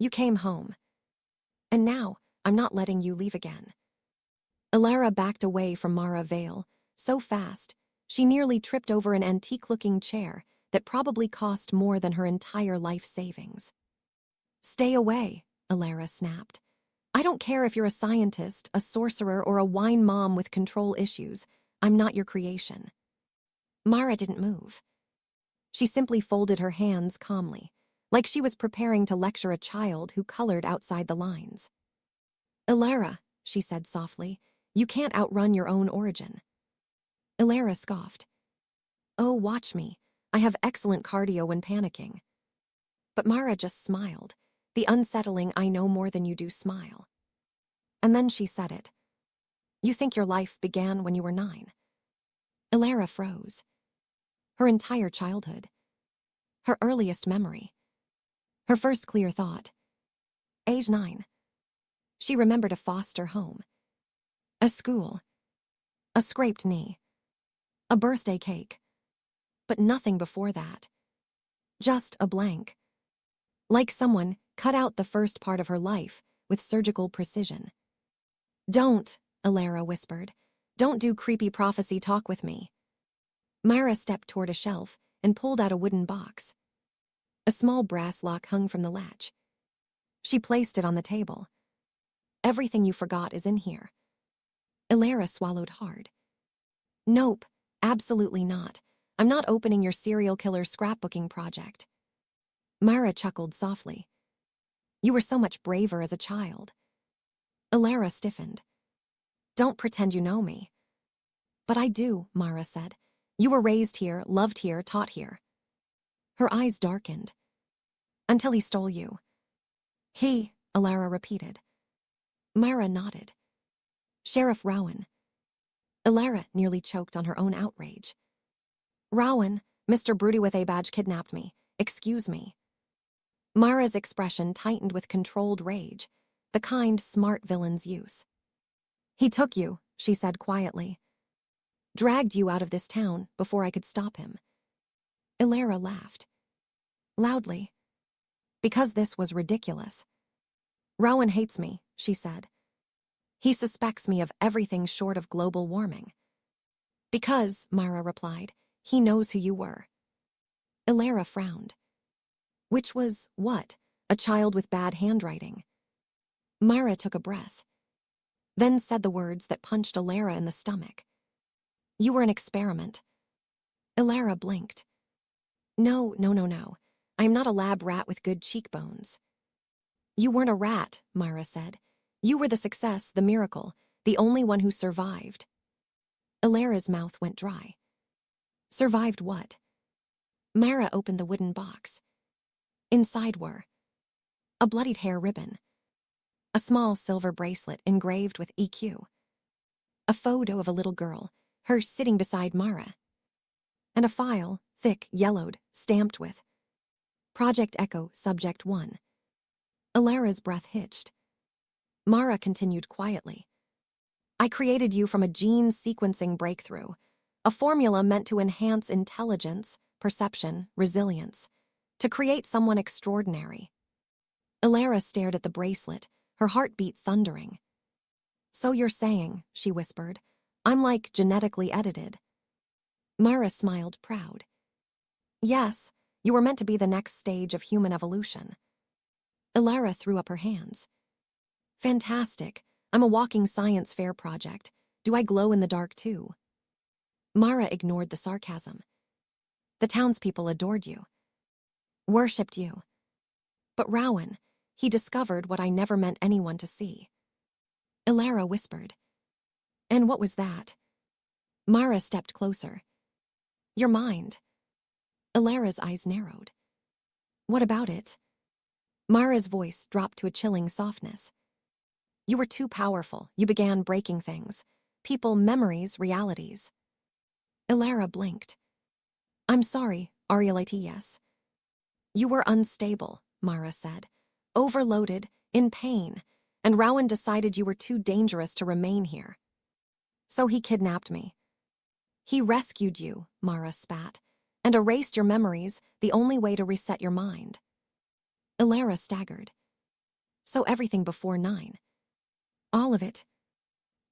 You came home. And now, I'm not letting you leave again. Elara backed away from Mara Vale, so fast, she nearly tripped over an antique-looking chair that probably cost more than her entire life savings. Stay away, Elara snapped. I don't care if you're a scientist, a sorcerer, or a wine mom with control issues. I'm not your creation. Mara didn't move. She simply folded her hands calmly, like she was preparing to lecture a child who colored outside the lines. Elara, she said softly, you can't outrun your own origin. Elara scoffed. Oh, watch me. I have excellent cardio when panicking. But Mara just smiled, the unsettling I know more than you do smile. And then she said it. You think your life began when you were 9. Elara froze. Her entire childhood. Her earliest memory. Her first clear thought. Age 9. She remembered a foster home. A school. A scraped knee. A birthday cake. But nothing before that. Just a blank. Like someone cut out the first part of her life with surgical precision. Don't, Elara whispered. Don't do creepy prophecy talk with me. Mara stepped toward a shelf and pulled out a wooden box. A small brass lock hung from the latch. She placed it on the table. Everything you forgot is in here. Elara swallowed hard. Nope, absolutely not. I'm not opening your serial killer scrapbooking project. Mara chuckled softly. You were so much braver as a child. Elara stiffened. Don't pretend you know me. But I do, Mara said. You were raised here, loved here, taught here. Her eyes darkened. Until he stole you. He, Elara repeated. Mara nodded. Sheriff Rowan. Elara nearly choked on her own outrage. Rowan, Mr. Broody with a badge kidnapped me. Excuse me. Mara's expression tightened with controlled rage, the kind smart villains use. He took you, she said quietly. Dragged you out of this town before I could stop him. Elara laughed. Loudly. Because this was ridiculous. Rowan hates me, she said. He suspects me of everything short of global warming. Because, Mara replied, he knows who you were. Elara frowned. Which was, what? A child with bad handwriting. Mara took a breath. Then said the words that punched Elara in the stomach. You were an experiment. Elara blinked. No. I am not a lab rat with good cheekbones. You weren't a rat, Mara said. You were the success, the miracle, the only one who survived. Elara's mouth went dry. Survived what? Mara opened the wooden box. Inside were a bloodied hair ribbon, a small silver bracelet engraved with EQ, a photo of a little girl, her sitting beside Mara, and a file, thick, yellowed, stamped with Project Echo, Subject 1. Elara's breath hitched. Mara continued quietly. I created you from a gene sequencing breakthrough, a formula meant to enhance intelligence, perception, resilience, to create someone extraordinary. Elara stared at the bracelet, her heartbeat thundering. So you're saying, she whispered, I'm like genetically edited. Mara smiled proud. Yes, you were meant to be the next stage of human evolution. Elara threw up her hands. Fantastic. I'm a walking science fair project. Do I glow in the dark too? Mara ignored the sarcasm. The townspeople adored you. Worshipped you. But Rowan, he discovered what I never meant anyone to see. Elara whispered. And what was that? Mara stepped closer. Your mind. Elara's eyes narrowed. What about it? Mara's voice dropped to a chilling softness. You were too powerful. You began breaking things. People, memories, realities. Elara blinked. I'm sorry, Arielites. You were unstable, Mara said. Overloaded, in pain, and Rowan decided you were too dangerous to remain here. So he kidnapped me. He rescued you, Mara spat, and erased your memories, the only way to reset your mind. Elara staggered. So everything before 9. All of it.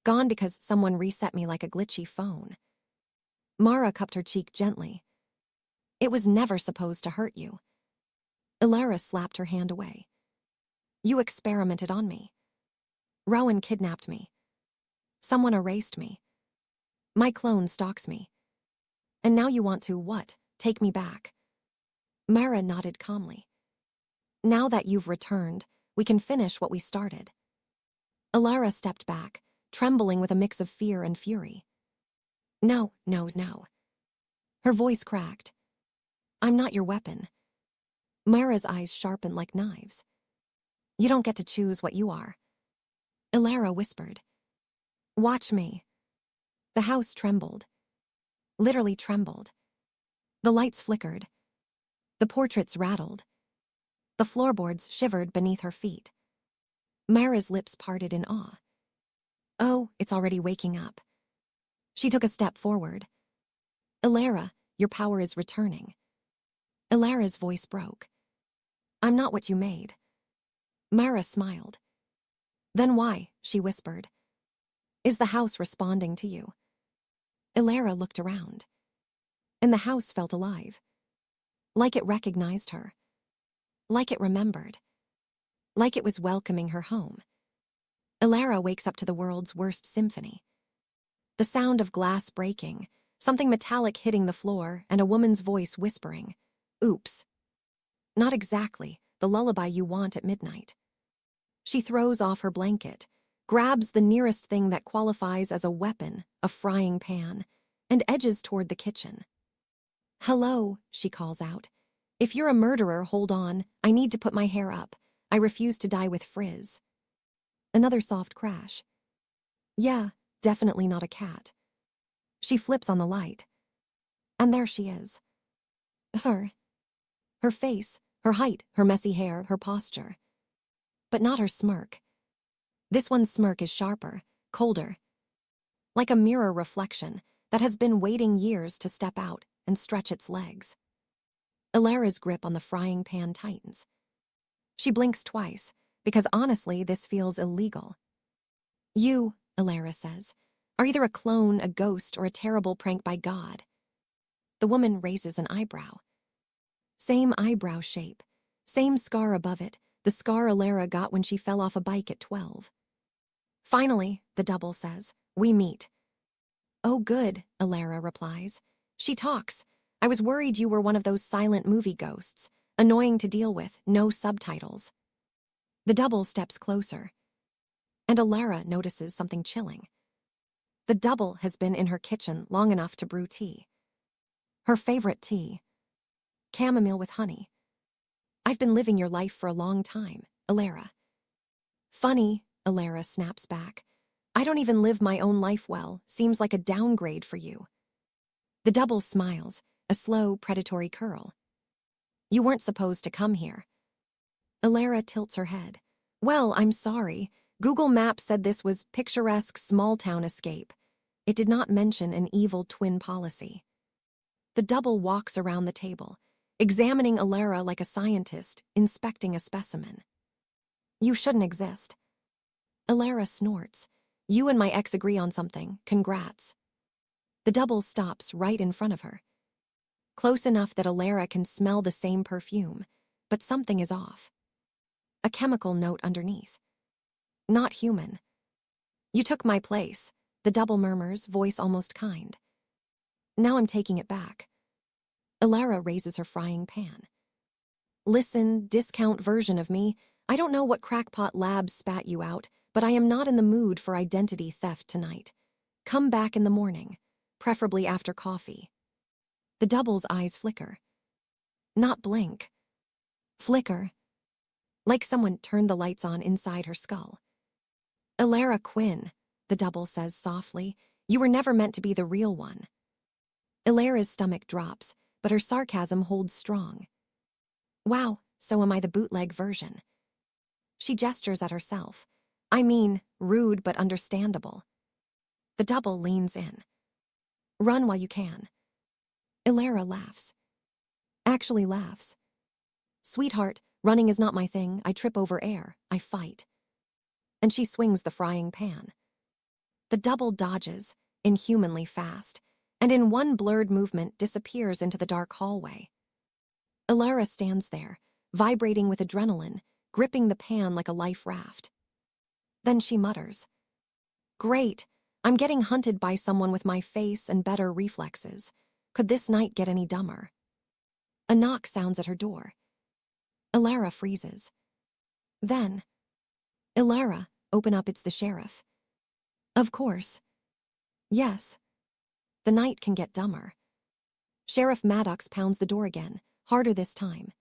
Gone because someone reset me like a glitchy phone. Mara cupped her cheek gently. It was never supposed to hurt you. Elara slapped her hand away. You experimented on me. Rowan kidnapped me. Someone erased me. My clone stalks me. And now you want to, what? Take me back. Mara nodded calmly. Now that you've returned, we can finish what we started. Elara stepped back, trembling with a mix of fear and fury. No. Her voice cracked. I'm not your weapon. Mara's eyes sharpened like knives. You don't get to choose what you are. Elara whispered. Watch me. The house trembled. Literally trembled. The lights flickered. The portraits rattled. The floorboards shivered beneath her feet. Mara's lips parted in awe. Oh, it's already waking up. She took a step forward. Elara, your power is returning. Elara's voice broke. I'm not what you made. Mara smiled. Then why, she whispered. Is the house responding to you? Elara looked around. And the house felt alive. Like it recognized her. Like it remembered. Like it was welcoming her home. Elara wakes up to the world's worst symphony. The sound of glass breaking, something metallic hitting the floor, and a woman's voice whispering, Oops. Not exactly the lullaby you want at midnight. She throws off her blanket, grabs the nearest thing that qualifies as a weapon, a frying pan, and edges toward the kitchen. Hello, she calls out. If you're a murderer, hold on. I need to put my hair up. I refuse to die with frizz. Another soft crash. Yeah, definitely not a cat. She flips on the light. And there she is. Her face, her height, her messy hair, her posture. But not her smirk. This one's smirk is sharper, colder. Like a mirror reflection that has been waiting years to step out and stretch its legs. Elara's grip on the frying pan tightens. She blinks twice, because honestly, this feels illegal. You, Elara says, are either a clone, a ghost, or a terrible prank by God. The woman raises an eyebrow. Same eyebrow shape, same scar above it, the scar Elara got when she fell off a bike at 12. Finally, the double says, we meet. Oh good, Elara replies. She talks. I was worried you were one of those silent movie ghosts, annoying to deal with, no subtitles. The double steps closer. And Elara notices something chilling. The double has been in her kitchen long enough to brew tea. Her favorite tea. Chamomile with honey. I've been living your life for a long time, Elara. Funny, Elara snaps back. I don't even live my own life well. Seems like a downgrade for you. The double smiles, a slow, predatory curl. You weren't supposed to come here. Elara tilts her head. Well, I'm sorry. Google Maps said this was picturesque small-town escape. It did not mention an evil twin policy. The double walks around the table, examining Elara like a scientist, inspecting a specimen. You shouldn't exist. Elara snorts. You and my ex agree on something. Congrats. The double stops right in front of her. Close enough that Elara can smell the same perfume, but something is off. A chemical note underneath. Not human. You took my place, the double murmurs, voice almost kind. Now I'm taking it back. Elara raises her frying pan. Listen, discount version of me, I don't know what crackpot labs spat you out, but I am not in the mood for identity theft tonight. Come back in the morning, preferably after coffee. The double's eyes flicker. Not blink. Flicker. Like someone turned the lights on inside her skull. Elara Quinn, the double says softly, you were never meant to be the real one. Elara's stomach drops, but her sarcasm holds strong. Wow, so am I the bootleg version? She gestures at herself. I mean, rude but understandable. The double leans in. Run while you can. Elara laughs. Actually laughs. Sweetheart, Running is not my thing. I trip over air. I fight. And she swings the frying pan. The double dodges, inhumanly fast, and in one blurred movement disappears into the dark hallway. Elara stands there, vibrating with adrenaline, gripping the pan like a life raft. Then she mutters, "Great, I'm getting hunted by someone with my face and better reflexes. Could this night get any dumber?" A knock sounds at her door. Elara freezes. Then, "Elara, open up, it's the sheriff." Of course. Yes. The night can get dumber. Sheriff Maddox pounds the door again, harder this time.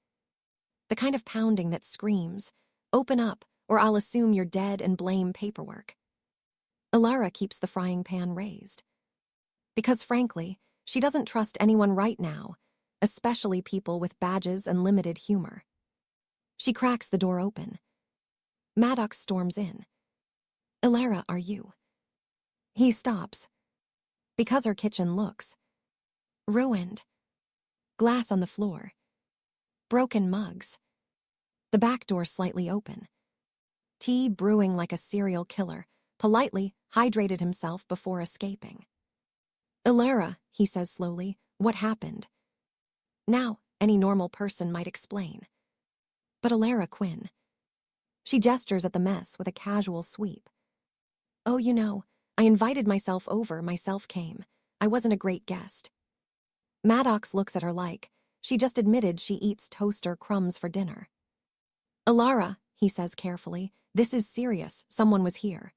The kind of pounding that screams, "Open up, or I'll assume you're dead and blame paperwork." Elara keeps the frying pan raised. Because frankly, she doesn't trust anyone right now, especially people with badges and limited humor. She cracks the door open. Maddox storms in. "Elara, are you?" He stops. Because her kitchen looks ruined. Glass on the floor. Broken mugs. The back door slightly open. Tea brewing like a serial killer, politely hydrated himself before escaping. "Elara," he says slowly, "what happened?" Now, any normal person might explain. But Elara Quinn. She gestures at the mess with a casual sweep. "Oh, you know, I invited myself over, myself came. I wasn't a great guest." Maddox looks at her like she just admitted she eats toaster crumbs for dinner. "Elara," he says carefully, "this is serious. Someone was here."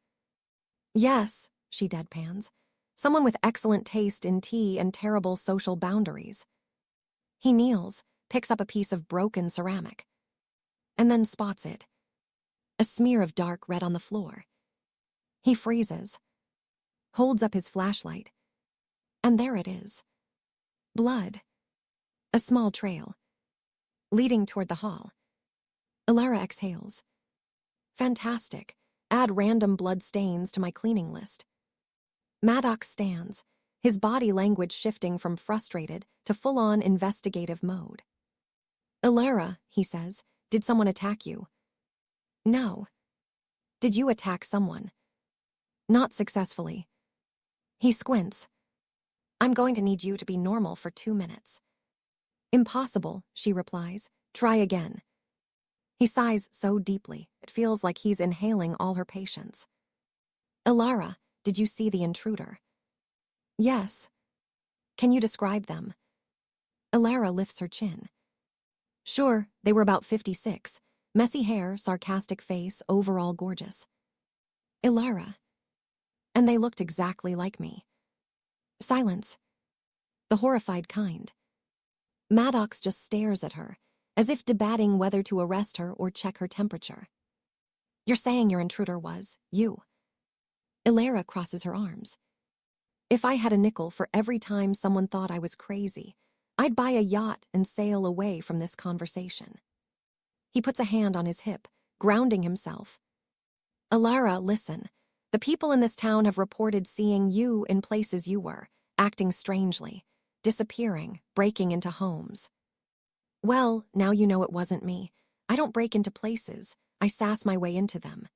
"Yes," she deadpans. "Someone with excellent taste in tea and terrible social boundaries." He kneels, picks up a piece of broken ceramic, and then spots it. A smear of dark red on the floor. He freezes, holds up his flashlight, and there it is. Blood. A small trail. Leading toward the hall. Elara exhales. "Fantastic. Add random blood stains to my cleaning list." Maddox stands, his body language shifting from frustrated to full-on investigative mode. "Elara," he says, "did someone attack you?" "No." "Did you attack someone?" "Not successfully." He squints. "I'm going to need you to be normal for 2 minutes." "Impossible," she replies. "Try again." He sighs so deeply, it feels like he's inhaling all her patience. "Elara, did you see the intruder?" "Yes." "Can you describe them?" Elara lifts her chin. "Sure, they were about 56. Messy hair, sarcastic face, overall gorgeous." "Elara." "And they looked exactly like me." Silence. The horrified kind. Maddox just stares at her, as if debating whether to arrest her or check her temperature. "You're saying your intruder was you?" Elara crosses her arms. "If I had a nickel for every time someone thought I was crazy, I'd buy a yacht and sail away from this conversation." He puts a hand on his hip, grounding himself. "Elara, listen. The people in this town have reported seeing you in places you were, acting strangely, disappearing, breaking into homes." "Well, now you know it wasn't me. I don't break into places. I sass my way into them."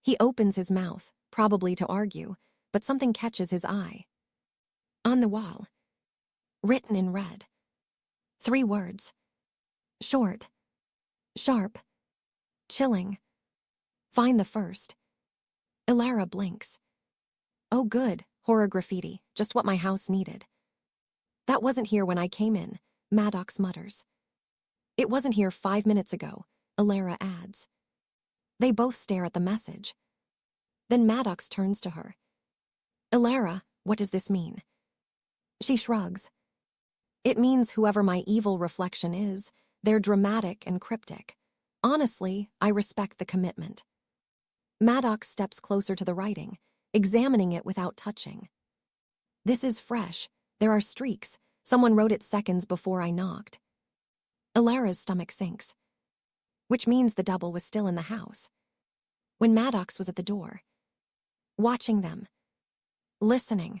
He opens his mouth, probably to argue, but something catches his eye. On the wall. Written in red. 3 words. Short. Sharp. Chilling. Find the first. Elara blinks. "Oh good, horror graffiti, just what my house needed." "That wasn't here when I came in," Maddox mutters. "It wasn't here 5 minutes ago," Elara adds. They both stare at the message. Then Maddox turns to her. "Elara, what does this mean?" She shrugs. "It means whoever my evil reflection is, they're dramatic and cryptic. Honestly, I respect the commitment." Maddox steps closer to the writing, examining it without touching. "This is fresh. There are streaks. Someone wrote it seconds before I knocked." Elara's stomach sinks. Which means the double was still in the house. When Maddox was at the door. Watching them. Listening.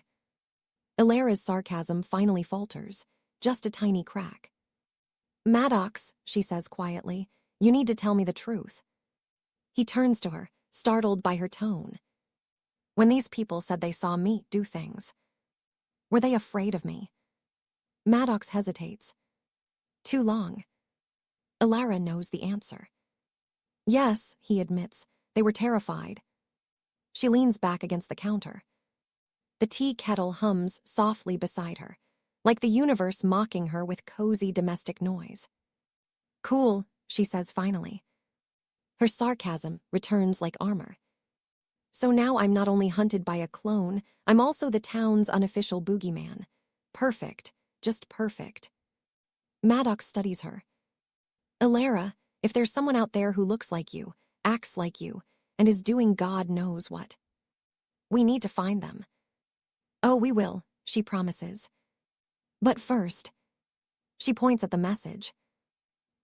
Elara's sarcasm finally falters, just a tiny crack. "Maddox," she says quietly, You need to tell me the truth. He turns to her, startled by her tone. When these people said they saw me do things, were they afraid of me? Maddox hesitates. Too long. Elara knows the answer. Yes, he admits, they were terrified. She leans back against the counter. The tea kettle hums softly beside her, like the universe mocking her with cozy domestic noise. Cool, she says finally. Her sarcasm returns like armor. So now I'm not only hunted by a clone, I'm also the town's unofficial boogeyman. Perfect, just perfect. Maddox studies her. Elara, if there's someone out there who looks like you, acts like you, and is doing God knows what, we need to find them. Oh, we will, she promises. But first, she points at the message.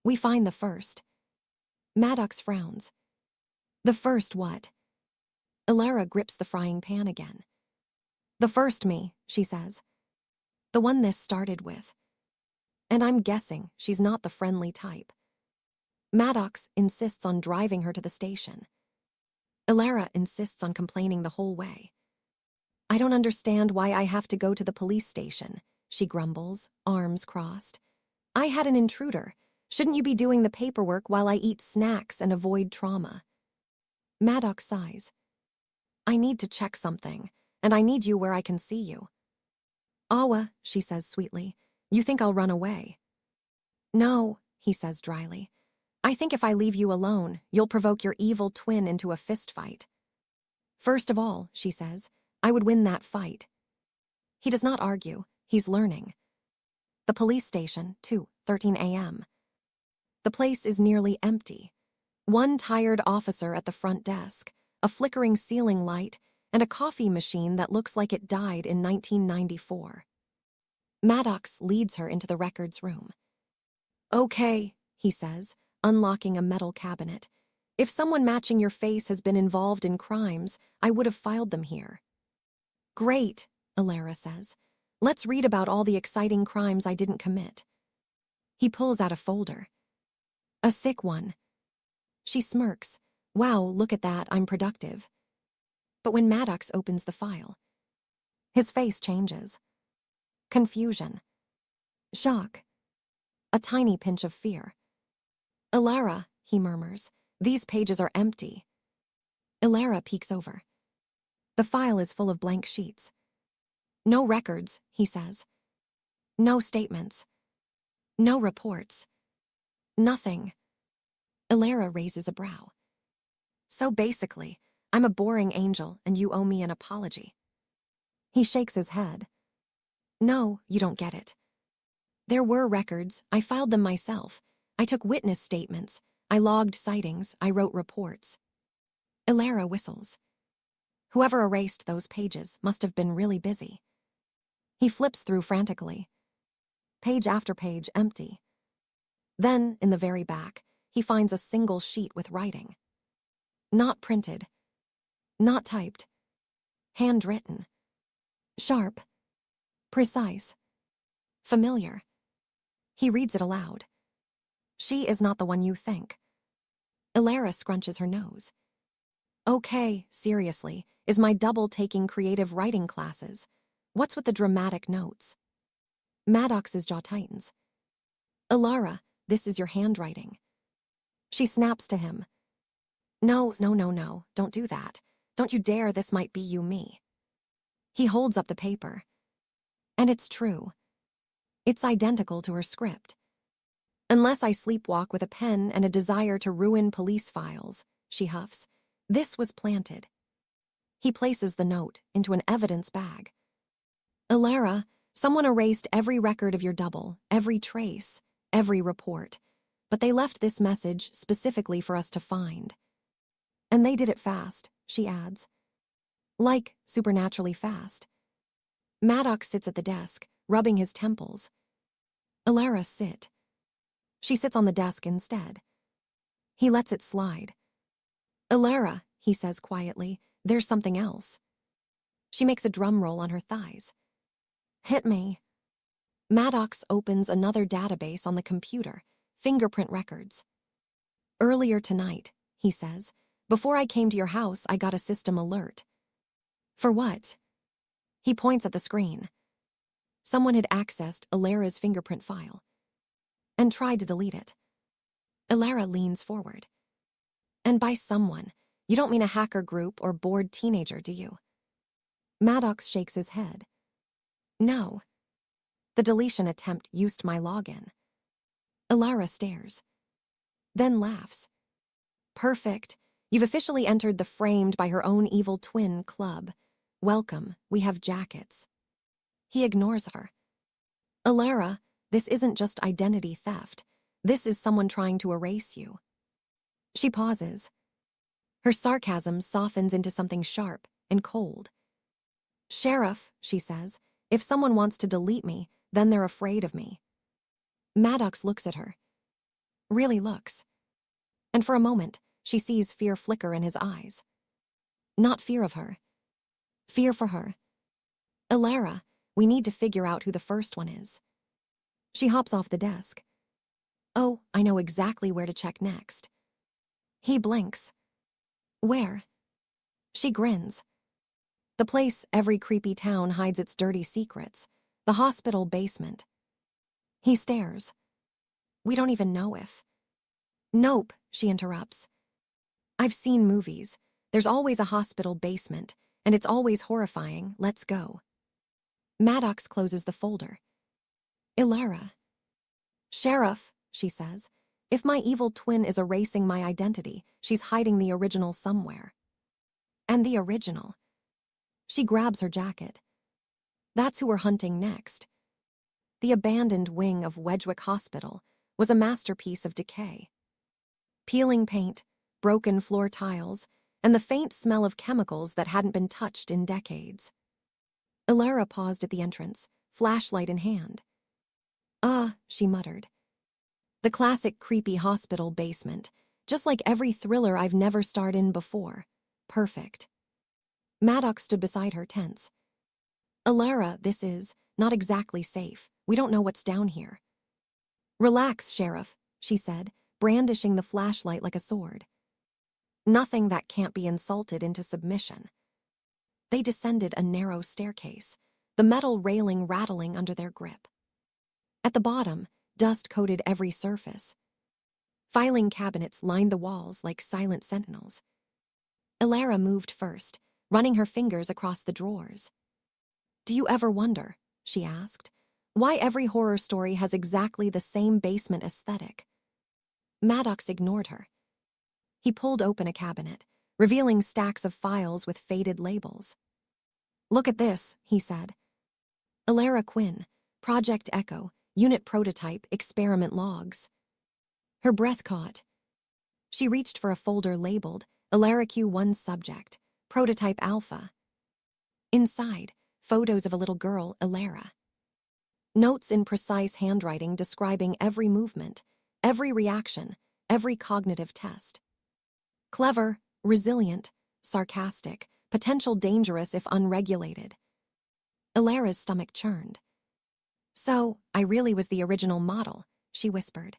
We find the first. Maddox frowns. The first what? Elara grips the frying pan again. The first me, she says. The one this started with. And I'm guessing she's not the friendly type. Maddox insists on driving her to the station. Elara insists on complaining the whole way. I don't understand why I have to go to the police station, she grumbles, arms crossed. I had an intruder. Shouldn't you be doing the paperwork while I eat snacks and avoid trauma? Maddox sighs. I need to check something, and I need you where I can see you. Awa, she says sweetly, you think I'll run away? No, he says dryly. I think if I leave you alone, you'll provoke your evil twin into a fistfight. First of all, she says, I would win that fight. He does not argue. He's learning. The police station, 2:13 a.m. The place is nearly empty. One tired officer at the front desk, a flickering ceiling light, and a coffee machine that looks like it died in 1994. Maddox leads her into the records room. Okay, he says, unlocking a metal cabinet. If someone matching your face has been involved in crimes, I would have filed them here. Great, Elara says. Let's read about all the exciting crimes I didn't commit. He pulls out a folder. A thick one. She smirks. Wow, look at that, I'm productive. But when Maddox opens the file, his face changes. Confusion. Shock. A tiny pinch of fear. Elara, he murmurs, these pages are empty. Elara peeks over. The file is full of blank sheets. No records, he says. No statements. No reports. Nothing. Elara raises a brow. So basically, I'm a boring angel and you owe me an apology. He shakes his head. No, you don't get it. There were records. I filed them myself. I took witness statements. I logged sightings. I wrote reports. Elara whistles. Whoever erased those pages must have been really busy. He flips through frantically. Page after page empty. Then, in the very back, he finds a single sheet with writing. Not printed. Not typed. Handwritten. Sharp. Precise. Familiar. He reads it aloud. She is not the one you think. Elara scrunches her nose. Okay, seriously, is my double taking creative writing classes? What's with the dramatic notes? Maddox's jaw tightens. Elara, this is your handwriting. She snaps to him. No, don't do that. Don't you dare, this might be you me. He holds up the paper. And it's true. It's identical to her script. Unless I sleepwalk with a pen and a desire to ruin police files, she huffs, this was planted. He places the note into an evidence bag. Elara, someone erased every record of your double, every trace, every report, but they left this message specifically for us to find. And they did it fast, she adds. Like supernaturally fast. Maddox sits at the desk, rubbing his temples. Elara sit. She sits on the desk instead. He lets it slide. Elara, he says quietly, there's something else. She makes a drum roll on her thighs. Hit me. Maddox opens another database on the computer, fingerprint records. Earlier tonight, he says. Before I came to your house, I got a system alert. For what? He points at the screen. Someone had accessed Elara's fingerprint file and tried to delete it. Elara leans forward. And by someone, you don't mean a hacker group or bored teenager, do you? Maddox shakes his head. No. The deletion attempt used my login. Elara stares. Then laughs. Perfect. You've officially entered the framed by her own evil twin club. Welcome, we have jackets. He ignores her. Elara, this isn't just identity theft. This is someone trying to erase you. She pauses. Her sarcasm softens into something sharp and cold. Sheriff, she says, if someone wants to delete me, then they're afraid of me. Maddox looks at her. Really looks. And for a moment, she sees fear flicker in his eyes. Not fear of her. Fear for her. Elara, we need to figure out who the first one is. She hops off the desk. Oh, I know exactly where to check next. He blinks. Where? She grins. The place every creepy town hides its dirty secrets. The hospital basement. He stares. We don't even know if. Nope, she interrupts. I've seen movies. There's always a hospital basement, and it's always horrifying. Let's go. Maddox closes the folder. Elara. Sheriff, she says, if my evil twin is erasing my identity, she's hiding the original somewhere. And the original. She grabs her jacket. That's who we're hunting next. The abandoned wing of Wedgwick Hospital was a masterpiece of decay. Peeling paint, broken floor tiles, and the faint smell of chemicals that hadn't been touched in decades. Elara paused at the entrance, flashlight in hand. She muttered. The classic creepy hospital basement, just like every thriller I've never starred in before. Perfect. Maddox stood beside her, tense. Elara, this is not exactly safe. We don't know what's down here. Relax, Sheriff, she said, brandishing the flashlight like a sword. Nothing that can't be insulted into submission. They descended a narrow staircase, the metal railing rattling under their grip. At the bottom, dust coated every surface. Filing cabinets lined the walls like silent sentinels. Elara moved first, running her fingers across the drawers. Do you ever wonder, she asked, why every horror story has exactly the same basement aesthetic? Maddox ignored her. He pulled open a cabinet, revealing stacks of files with faded labels. Look at this, he said. Elara Quinn, Project Echo, Unit Prototype, Experiment Logs. Her breath caught. She reached for a folder labeled Elara Q1 Subject, Prototype Alpha. Inside, photos of a little girl, Elara. Notes in precise handwriting describing every movement, every reaction, every cognitive test. Clever, resilient, sarcastic, potential dangerous if unregulated. Elara's stomach churned. So, I really was the original model, she whispered.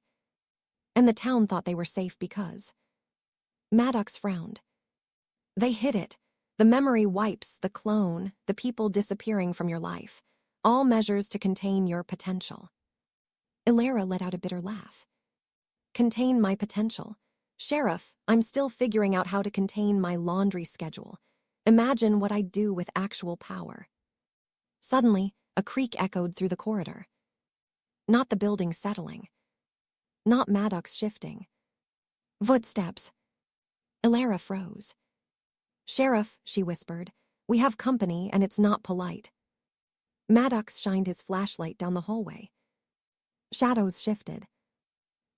And the town thought they were safe because. Maddox frowned. They hid it. The memory wipes, the clone, the people disappearing from your life. All measures to contain your potential. Elara let out a bitter laugh. Contain my potential. Sheriff, I'm still figuring out how to contain my laundry schedule. Imagine what I'd do with actual power. Suddenly, a creak echoed through the corridor. Not the building settling. Not Maddox shifting. Footsteps. Elara froze. Sheriff, she whispered, we have company and it's not polite. Maddox shined his flashlight down the hallway. Shadows shifted.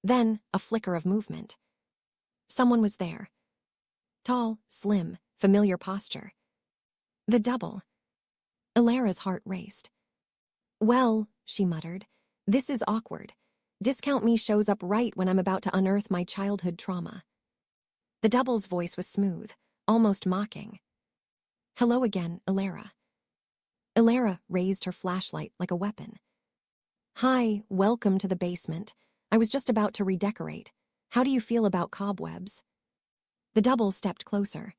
Then, a flicker of movement. Someone was there. Tall, slim, familiar posture. The double. Elara's heart raced. Well, she muttered, this is awkward. Discount me shows up right when I'm about to unearth my childhood trauma. The double's voice was smooth, almost mocking. Hello again, Elara. Elara raised her flashlight like a weapon. Hi, welcome to the basement. I was just about to redecorate. How do you feel about cobwebs? The double stepped closer.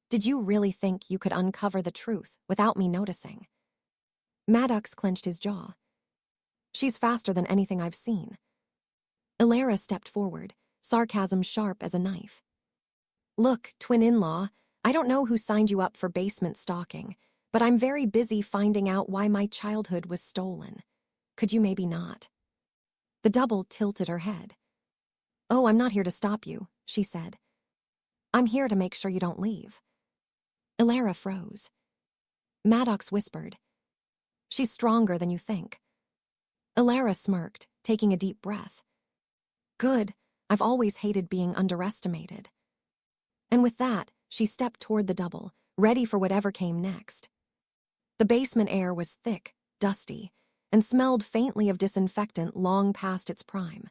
Did you really think you could uncover the truth without me noticing? Maddox clenched his jaw. She's faster than anything I've seen. Elara stepped forward, sarcasm sharp as a knife. Look, twin-in-law, I don't know who signed you up for basement stalking, but I'm very busy finding out why my childhood was stolen. Could you maybe not? The double tilted her head. Oh, I'm not here to stop you, she said. I'm here to make sure you don't leave. Elara froze. Maddox whispered. She's stronger than you think. Elara smirked, taking a deep breath. Good, I've always hated being underestimated. And with that, she stepped toward the double, ready for whatever came next. The basement air was thick, dusty, and smelled faintly of disinfectant long past its prime.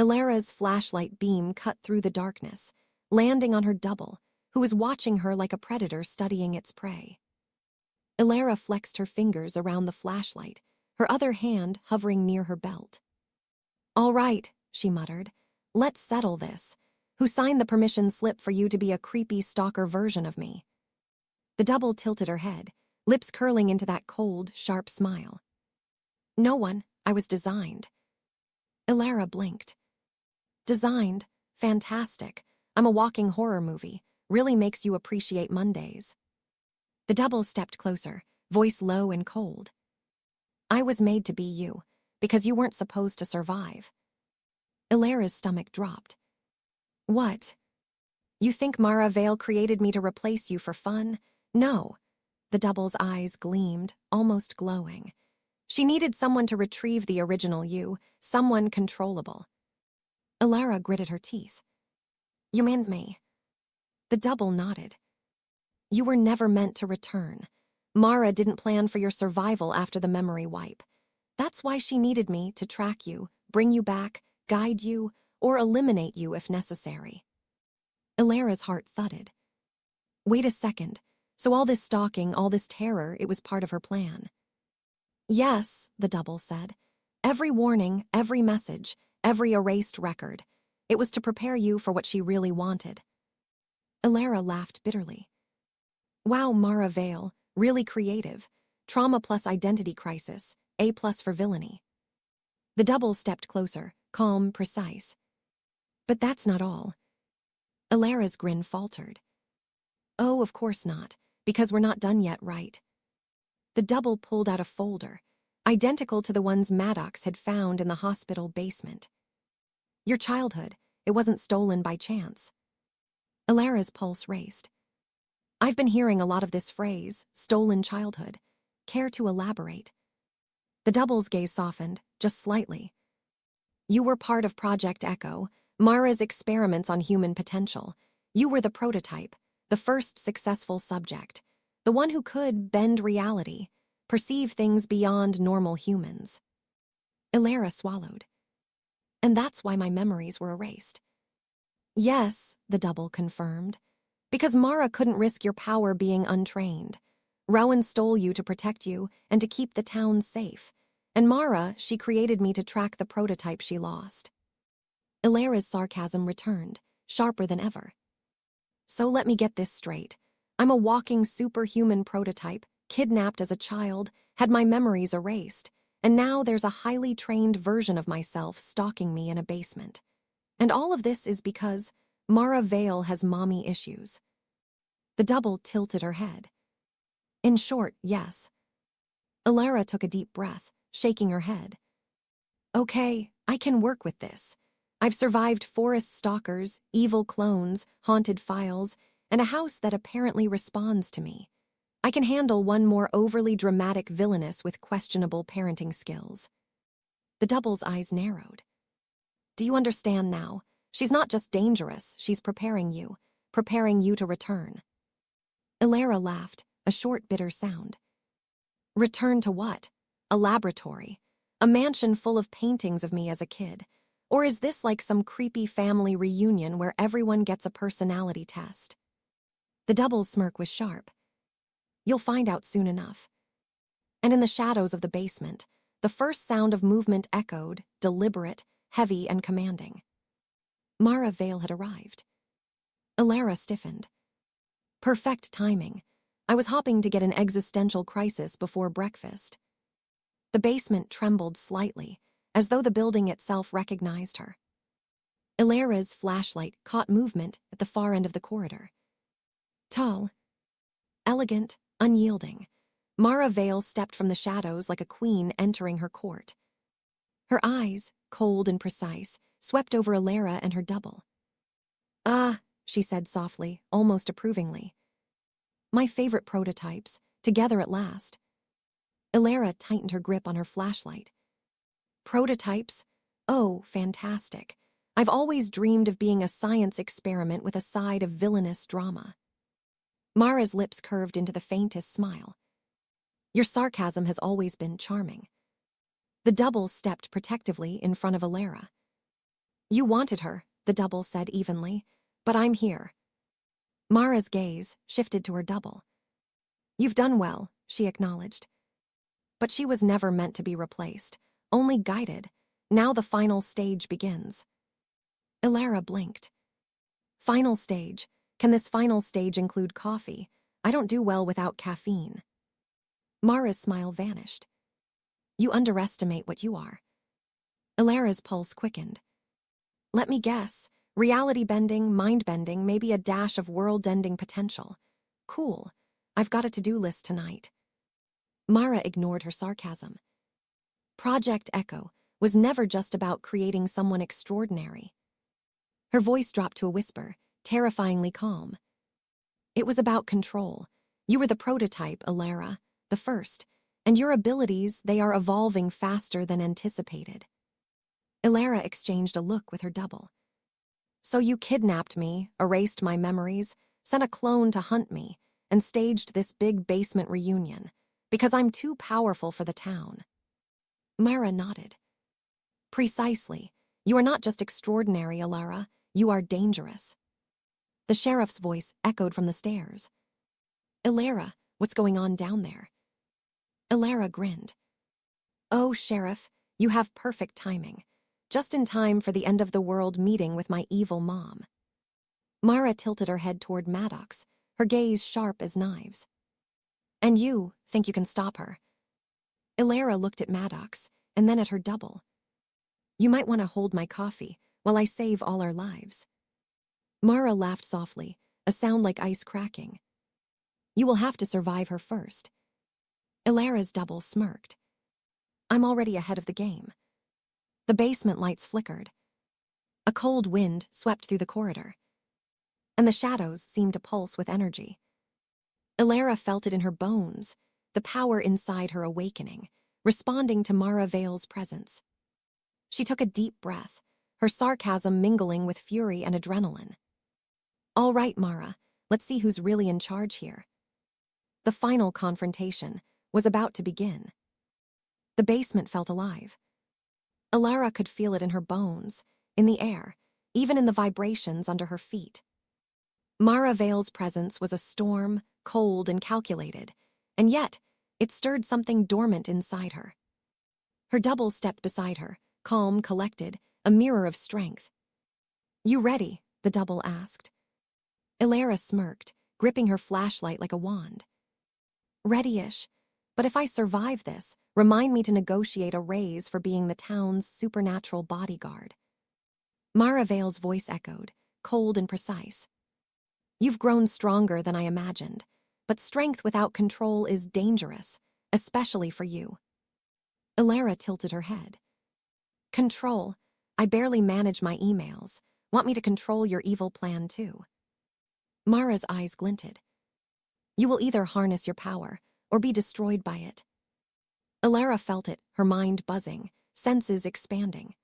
Elara's flashlight beam cut through the darkness, landing on her double, who was watching her like a predator studying its prey. Elara flexed her fingers around the flashlight, her other hand hovering near her belt. All right, she muttered. Let's settle this. Who signed the permission slip for you to be a creepy stalker version of me? The double tilted her head, lips curling into that cold, sharp smile. No one. I was designed. Elara blinked. Designed? Fantastic. I'm a walking horror movie. Really makes you appreciate Mondays. The double stepped closer, voice low and cold. I was made to be you, because you weren't supposed to survive. Elara's stomach dropped. What? You think Mara Vale created me to replace you for fun? No. The double's eyes gleamed, almost glowing. She needed someone to retrieve the original you, someone controllable. Elara gritted her teeth. You means me. The double nodded. You were never meant to return. Mara didn't plan for your survival after the memory wipe. That's why she needed me to track you, bring you back, guide you, or eliminate you if necessary. Elara's heart thudded. Wait a second. So all this stalking, all this terror, it was part of her plan. Yes, the double said. Every warning, every message, every erased record. It was to prepare you for what she really wanted. Elara laughed bitterly. Wow, Mara Vale, really creative. Trauma plus identity crisis, A+ for villainy. The double stepped closer, calm, precise. But that's not all. Elara's grin faltered. Oh, of course not, because we're not done yet, right? The double pulled out a folder, identical to the ones Maddox had found in the hospital basement. Your childhood, it wasn't stolen by chance. Elara's pulse raced. I've been hearing a lot of this phrase, stolen childhood. Care to elaborate? The double's gaze softened, just slightly. You were part of Project Echo, Mara's experiments on human potential. You were the prototype, the first successful subject, the one who could bend reality, perceive things beyond normal humans. Elara swallowed. And that's why my memories were erased. Yes, the double confirmed. Because Mara couldn't risk your power being untrained. Rowan stole you to protect you and to keep the town safe. And Mara, she created me to track the prototype she lost. Elara's sarcasm returned, sharper than ever. So let me get this straight. I'm a walking superhuman prototype, kidnapped as a child, had my memories erased, and now there's a highly trained version of myself stalking me in a basement. And all of this is because Mara Vale has mommy issues. The double tilted her head. In short, yes. Elara took a deep breath, shaking her head. Okay, I can work with this. I've survived forest stalkers, evil clones, haunted files, and a house that apparently responds to me. I can handle one more overly dramatic villainess with questionable parenting skills. The double's eyes narrowed. Do you understand now? She's not just dangerous, she's preparing you to return. Elara laughed, a short, bitter sound. Return to what? A laboratory? A mansion full of paintings of me as a kid? Or is this like some creepy family reunion where everyone gets a personality test? The double's smirk was sharp. You'll find out soon enough. And in the shadows of the basement, the first sound of movement echoed, deliberate, heavy, and commanding. Mara Vale had arrived. Elara stiffened. Perfect timing. I was hopping to get an existential crisis before breakfast. The basement trembled slightly, as though the building itself recognized her. Elara's flashlight caught movement at the far end of the corridor. Tall, elegant, unyielding, Mara Vale stepped from the shadows like a queen entering her court. Her eyes, cold and precise, swept over Elara and her double. "Ah," she said softly, almost approvingly. "My favorite prototypes, together at last." Elara tightened her grip on her flashlight. "Prototypes? Oh, fantastic. I've always dreamed of being a science experiment with a side of villainous drama." Mara's lips curved into the faintest smile. "Your sarcasm has always been charming." The double stepped protectively in front of Elara. "You wanted her," the double said evenly, "but I'm here." Mara's gaze shifted to her double. "You've done well," she acknowledged. But she was never meant to be replaced, only guided. Now the final stage begins. Elara blinked. "Final stage? Can this final stage include coffee? I don't do well without caffeine." Mara's smile vanished. "You underestimate what you are." Elara's pulse quickened. "Let me guess. Reality-bending, mind-bending, maybe a dash of world-ending potential. Cool. I've got a to-do list tonight." Mara ignored her sarcasm. Project Echo was never just about creating someone extraordinary. Her voice dropped to a whisper, terrifyingly calm. It was about control. You were the prototype, Elara, the first, and your abilities, they are evolving faster than anticipated. Elara exchanged a look with her double. "So you kidnapped me, erased my memories, sent a clone to hunt me, and staged this big basement reunion, because I'm too powerful for the town." Mara nodded. "Precisely. You are not just extraordinary, Elara. You are dangerous." The sheriff's voice echoed from the stairs. "Elara, what's going on down there?" Elara grinned. "Oh, Sheriff, you have perfect timing. Just in time for the end-of-the-world meeting with my evil mom." Mara tilted her head toward Maddox, her gaze sharp as knives. "And you think you can stop her?" Elara looked at Maddox, and then at her double. "You might want to hold my coffee while I save all our lives." Mara laughed softly, a sound like ice cracking. "You will have to survive her first." Elara's double smirked. "I'm already ahead of the game." The basement lights flickered. A cold wind swept through the corridor, and the shadows seemed to pulse with energy. Elara felt it in her bones, the power inside her awakening, responding to Mara Vale's presence. She took a deep breath, her sarcasm mingling with fury and adrenaline. "All right, Mara, let's see who's really in charge here." The final confrontation was about to begin. The basement felt alive. Elara could feel it in her bones, in the air, even in the vibrations under her feet. Mara Vale's presence was a storm, cold and calculated, and yet it stirred something dormant inside her. Her double stepped beside her, calm, collected, a mirror of strength. "You ready?" the double asked. Elara smirked, gripping her flashlight like a wand. "Ready-ish, but if I survive this, remind me to negotiate a raise for being the town's supernatural bodyguard." Mara Vale's voice echoed, cold and precise. "You've grown stronger than I imagined, but strength without control is dangerous, especially for you." Elara tilted her head. "Control? I barely manage my emails. Want me to control your evil plan too?" Mara's eyes glinted. "You will either harness your power or be destroyed by it." Elara felt it, her mind buzzing, senses expanding.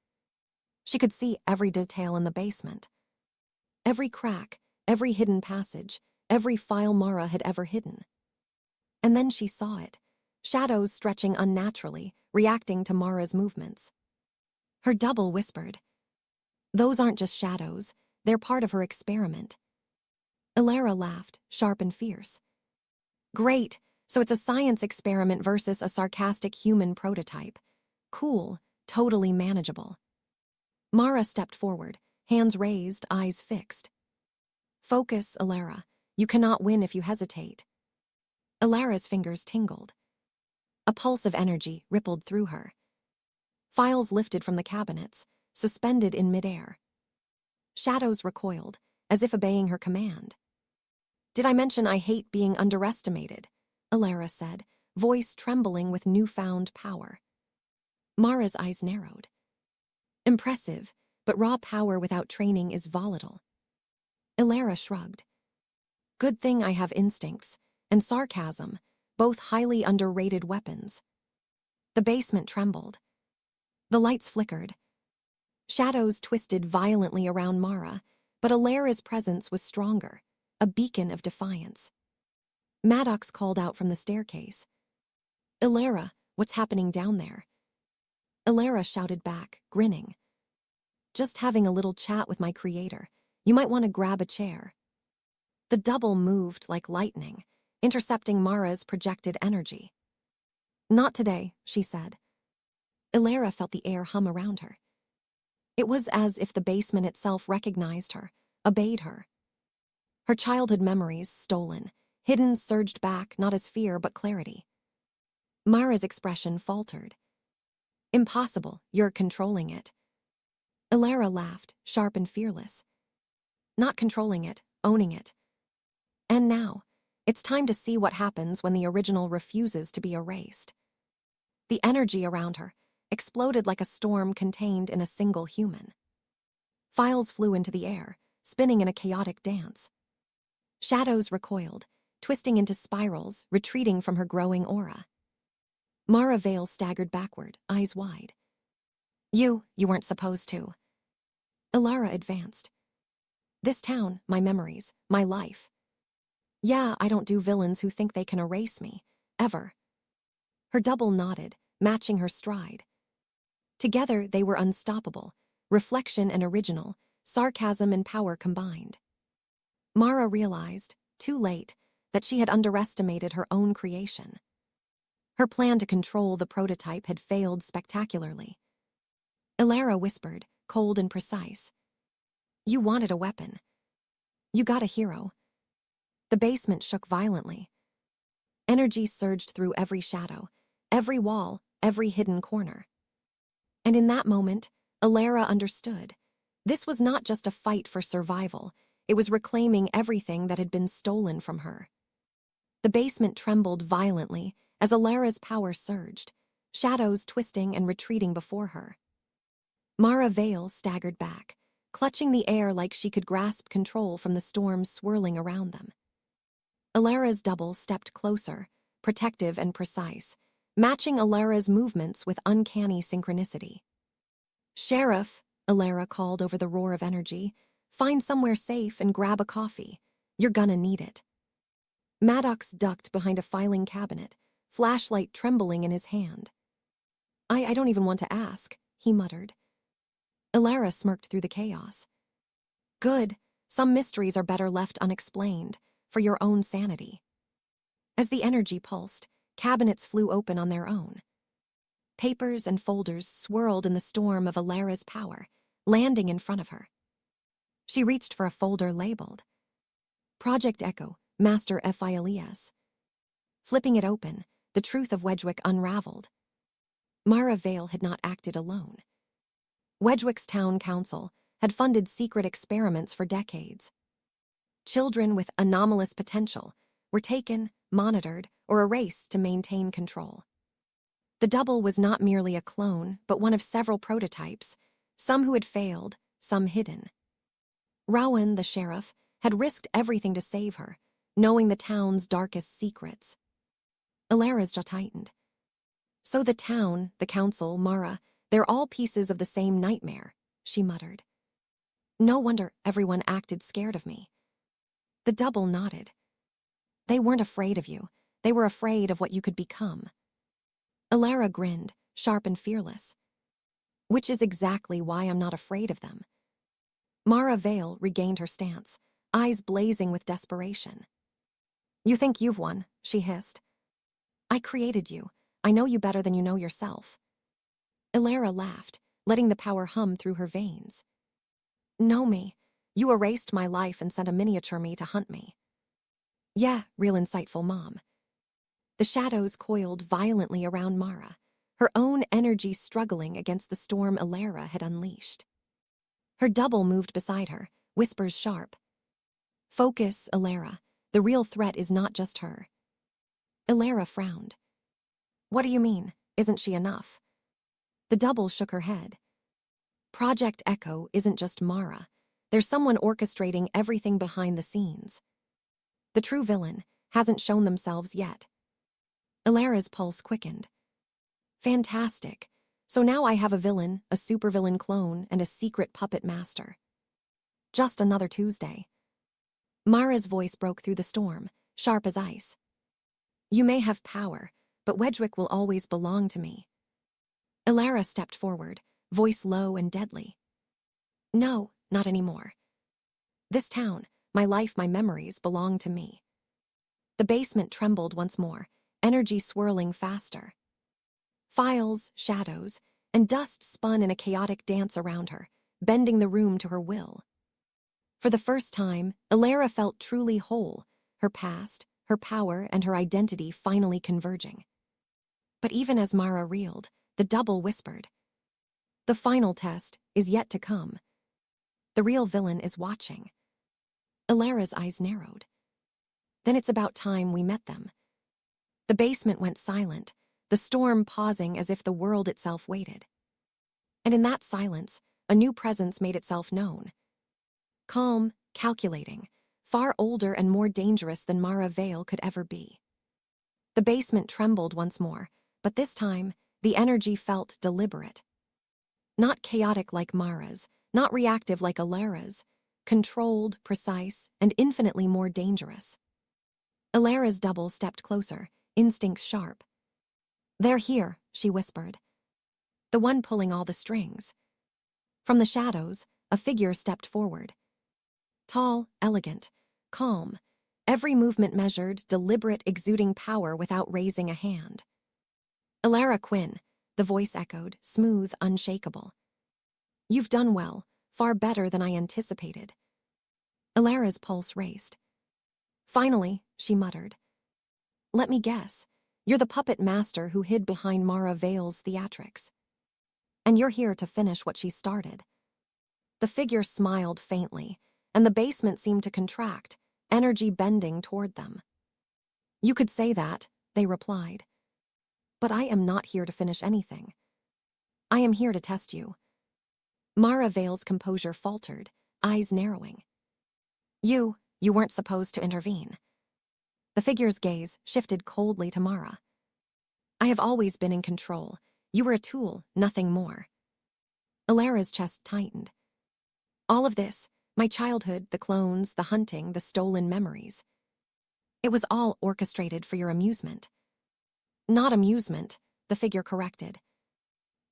She could see every detail in the basement. Every crack, every hidden passage, every file Mara had ever hidden. And then she saw it, shadows stretching unnaturally, reacting to Mara's movements. Her double whispered, "Those aren't just shadows, they're part of her experiment." Elara laughed, sharp and fierce. "Great, so it's a science experiment versus a sarcastic human prototype. Cool, totally manageable." Mara stepped forward, hands raised, eyes fixed. Focus, Elara. You cannot win if you hesitate. Elara's fingers tingled. A pulse of energy rippled through her. Files lifted from the cabinets, suspended in midair. Shadows recoiled, as if obeying her command. Did I mention I hate being underestimated? Elara said, voice trembling with newfound power. Mara's eyes narrowed. Impressive, but raw power without training is volatile. Elara shrugged. Good thing I have instincts, and sarcasm, both highly underrated weapons. The basement trembled. The lights flickered. Shadows twisted violently around Mara, but Elara's presence was stronger, a beacon of defiance. Maddox called out from the staircase. Elara, what's happening down there? Elara shouted back, grinning. Just having a little chat with my creator. You might want to grab a chair. The double moved like lightning, intercepting Mara's projected energy. Not today, she said. Elara felt the air hum around her. It was as if the basement itself recognized her, obeyed her. Her childhood memories, stolen, hidden, surged back, not as fear but clarity. Mara's expression faltered. Impossible, you're controlling it. Elara laughed, sharp and fearless. Not controlling it, owning it. And now, it's time to see what happens when the original refuses to be erased. The energy around her exploded like a storm contained in a single human. Files flew into the air, spinning in a chaotic dance. Shadows recoiled, twisting into spirals, retreating from her growing aura. Mara Vale staggered backward, eyes wide. You weren't supposed to. Elara advanced. This town, my memories, my life. Yeah, I don't do villains who think they can erase me, ever. Her double nodded, matching her stride. Together they were unstoppable, reflection and original, sarcasm and power combined. Mara realized, too late, that she had underestimated her own creation. Her plan to control the prototype had failed spectacularly. Elara whispered, cold and precise. You wanted a weapon. You got a hero. The basement shook violently. Energy surged through every shadow, every wall, every hidden corner. And in that moment, Elara understood. This was not just a fight for survival, it was reclaiming everything that had been stolen from her. The basement trembled violently as Elara's power surged, shadows twisting and retreating before her. Mara Vale staggered back, clutching the air like she could grasp control from the storm swirling around them. Elara's double stepped closer, protective and precise, matching Elara's movements with uncanny synchronicity. Sheriff, Elara called over the roar of energy, find somewhere safe and grab a coffee. You're gonna need it. Maddox ducked behind a filing cabinet, flashlight trembling in his hand. I don't even want to ask, he muttered. Elara smirked through the chaos. Good, some mysteries are better left unexplained, for your own sanity. As the energy pulsed, cabinets flew open on their own. Papers and folders swirled in the storm of Elara's power, landing in front of her. She reached for a folder labeled Project Echo, Master Files. Flipping it open, the truth of Wedgwick unraveled. Mara Vale had not acted alone. Wedgwick's town council had funded secret experiments for decades. Children with anomalous potential were taken, monitored, or erased to maintain control. The double was not merely a clone, but one of several prototypes, some who had failed, some hidden. Rowan, the sheriff, had risked everything to save her, knowing the town's darkest secrets. Elara's jaw tightened. So the town, the council, Mara, they're all pieces of the same nightmare, she muttered. No wonder everyone acted scared of me. The double nodded. They weren't afraid of you. They were afraid of what you could become. Elara grinned, sharp and fearless. Which is exactly why I'm not afraid of them. Mara Vale regained her stance, eyes blazing with desperation. You think you've won, she hissed. I created you. I know you better than you know yourself. Elara laughed, letting the power hum through her veins. Know me. You erased my life and sent a miniature me to hunt me. Yeah, real insightful mom. The shadows coiled violently around Mara, her own energy struggling against the storm Elara had unleashed. Her double moved beside her, whispers sharp. Focus, Elara. The real threat is not just her. Elara frowned. What do you mean? Isn't she enough? The double shook her head. Project Echo isn't just Mara. There's someone orchestrating everything behind the scenes. The true villain hasn't shown themselves yet. Elara's pulse quickened. Fantastic. So now I have a villain, a supervillain clone, and a secret puppet master. Just another Tuesday. Mara's voice broke through the storm, sharp as ice. You may have power, but Wedgwick will always belong to me. Elara stepped forward, voice low and deadly. No, not anymore. This town, my life, my memories belong to me. The basement trembled once more, energy swirling faster. Files, shadows, and dust spun in a chaotic dance around her, bending the room to her will. For the first time, Elara felt truly whole, her past, her power, and her identity finally converging. But even as Mara reeled, the double whispered. The final test is yet to come. The real villain is watching. Elara's eyes narrowed. Then it's about time we met them. The basement went silent, the storm pausing as if the world itself waited. And in that silence, a new presence made itself known. Calm, calculating, far older and more dangerous than Mara Vale could ever be. The basement trembled once more, but this time, the energy felt deliberate. Not chaotic like Mara's, not reactive like Elara's, controlled, precise, and infinitely more dangerous. Elara's double stepped closer, instincts sharp. They're here, she whispered. The one pulling all the strings. From the shadows, a figure stepped forward. Tall, elegant, calm, every movement measured, deliberate, exuding power without raising a hand. Elara Quinn, the voice echoed, smooth, unshakable. You've done well, far better than I anticipated. Elara's pulse raced. Finally, she muttered. Let me guess, you're the puppet master who hid behind Mara Vale's theatrics. And you're here to finish what she started. The figure smiled faintly, and the basement seemed to contract, energy bending toward them. You could say that, they replied. But I am not here to finish anything. I am here to test you. Mara Vale's composure faltered, eyes narrowing. You weren't supposed to intervene. The figure's gaze shifted coldly to Mara. I have always been in control. You were a tool, nothing more. Elara's chest tightened. All of this, my childhood, the clones, the hunting, the stolen memories. It was all orchestrated for your amusement. Not amusement, the figure corrected.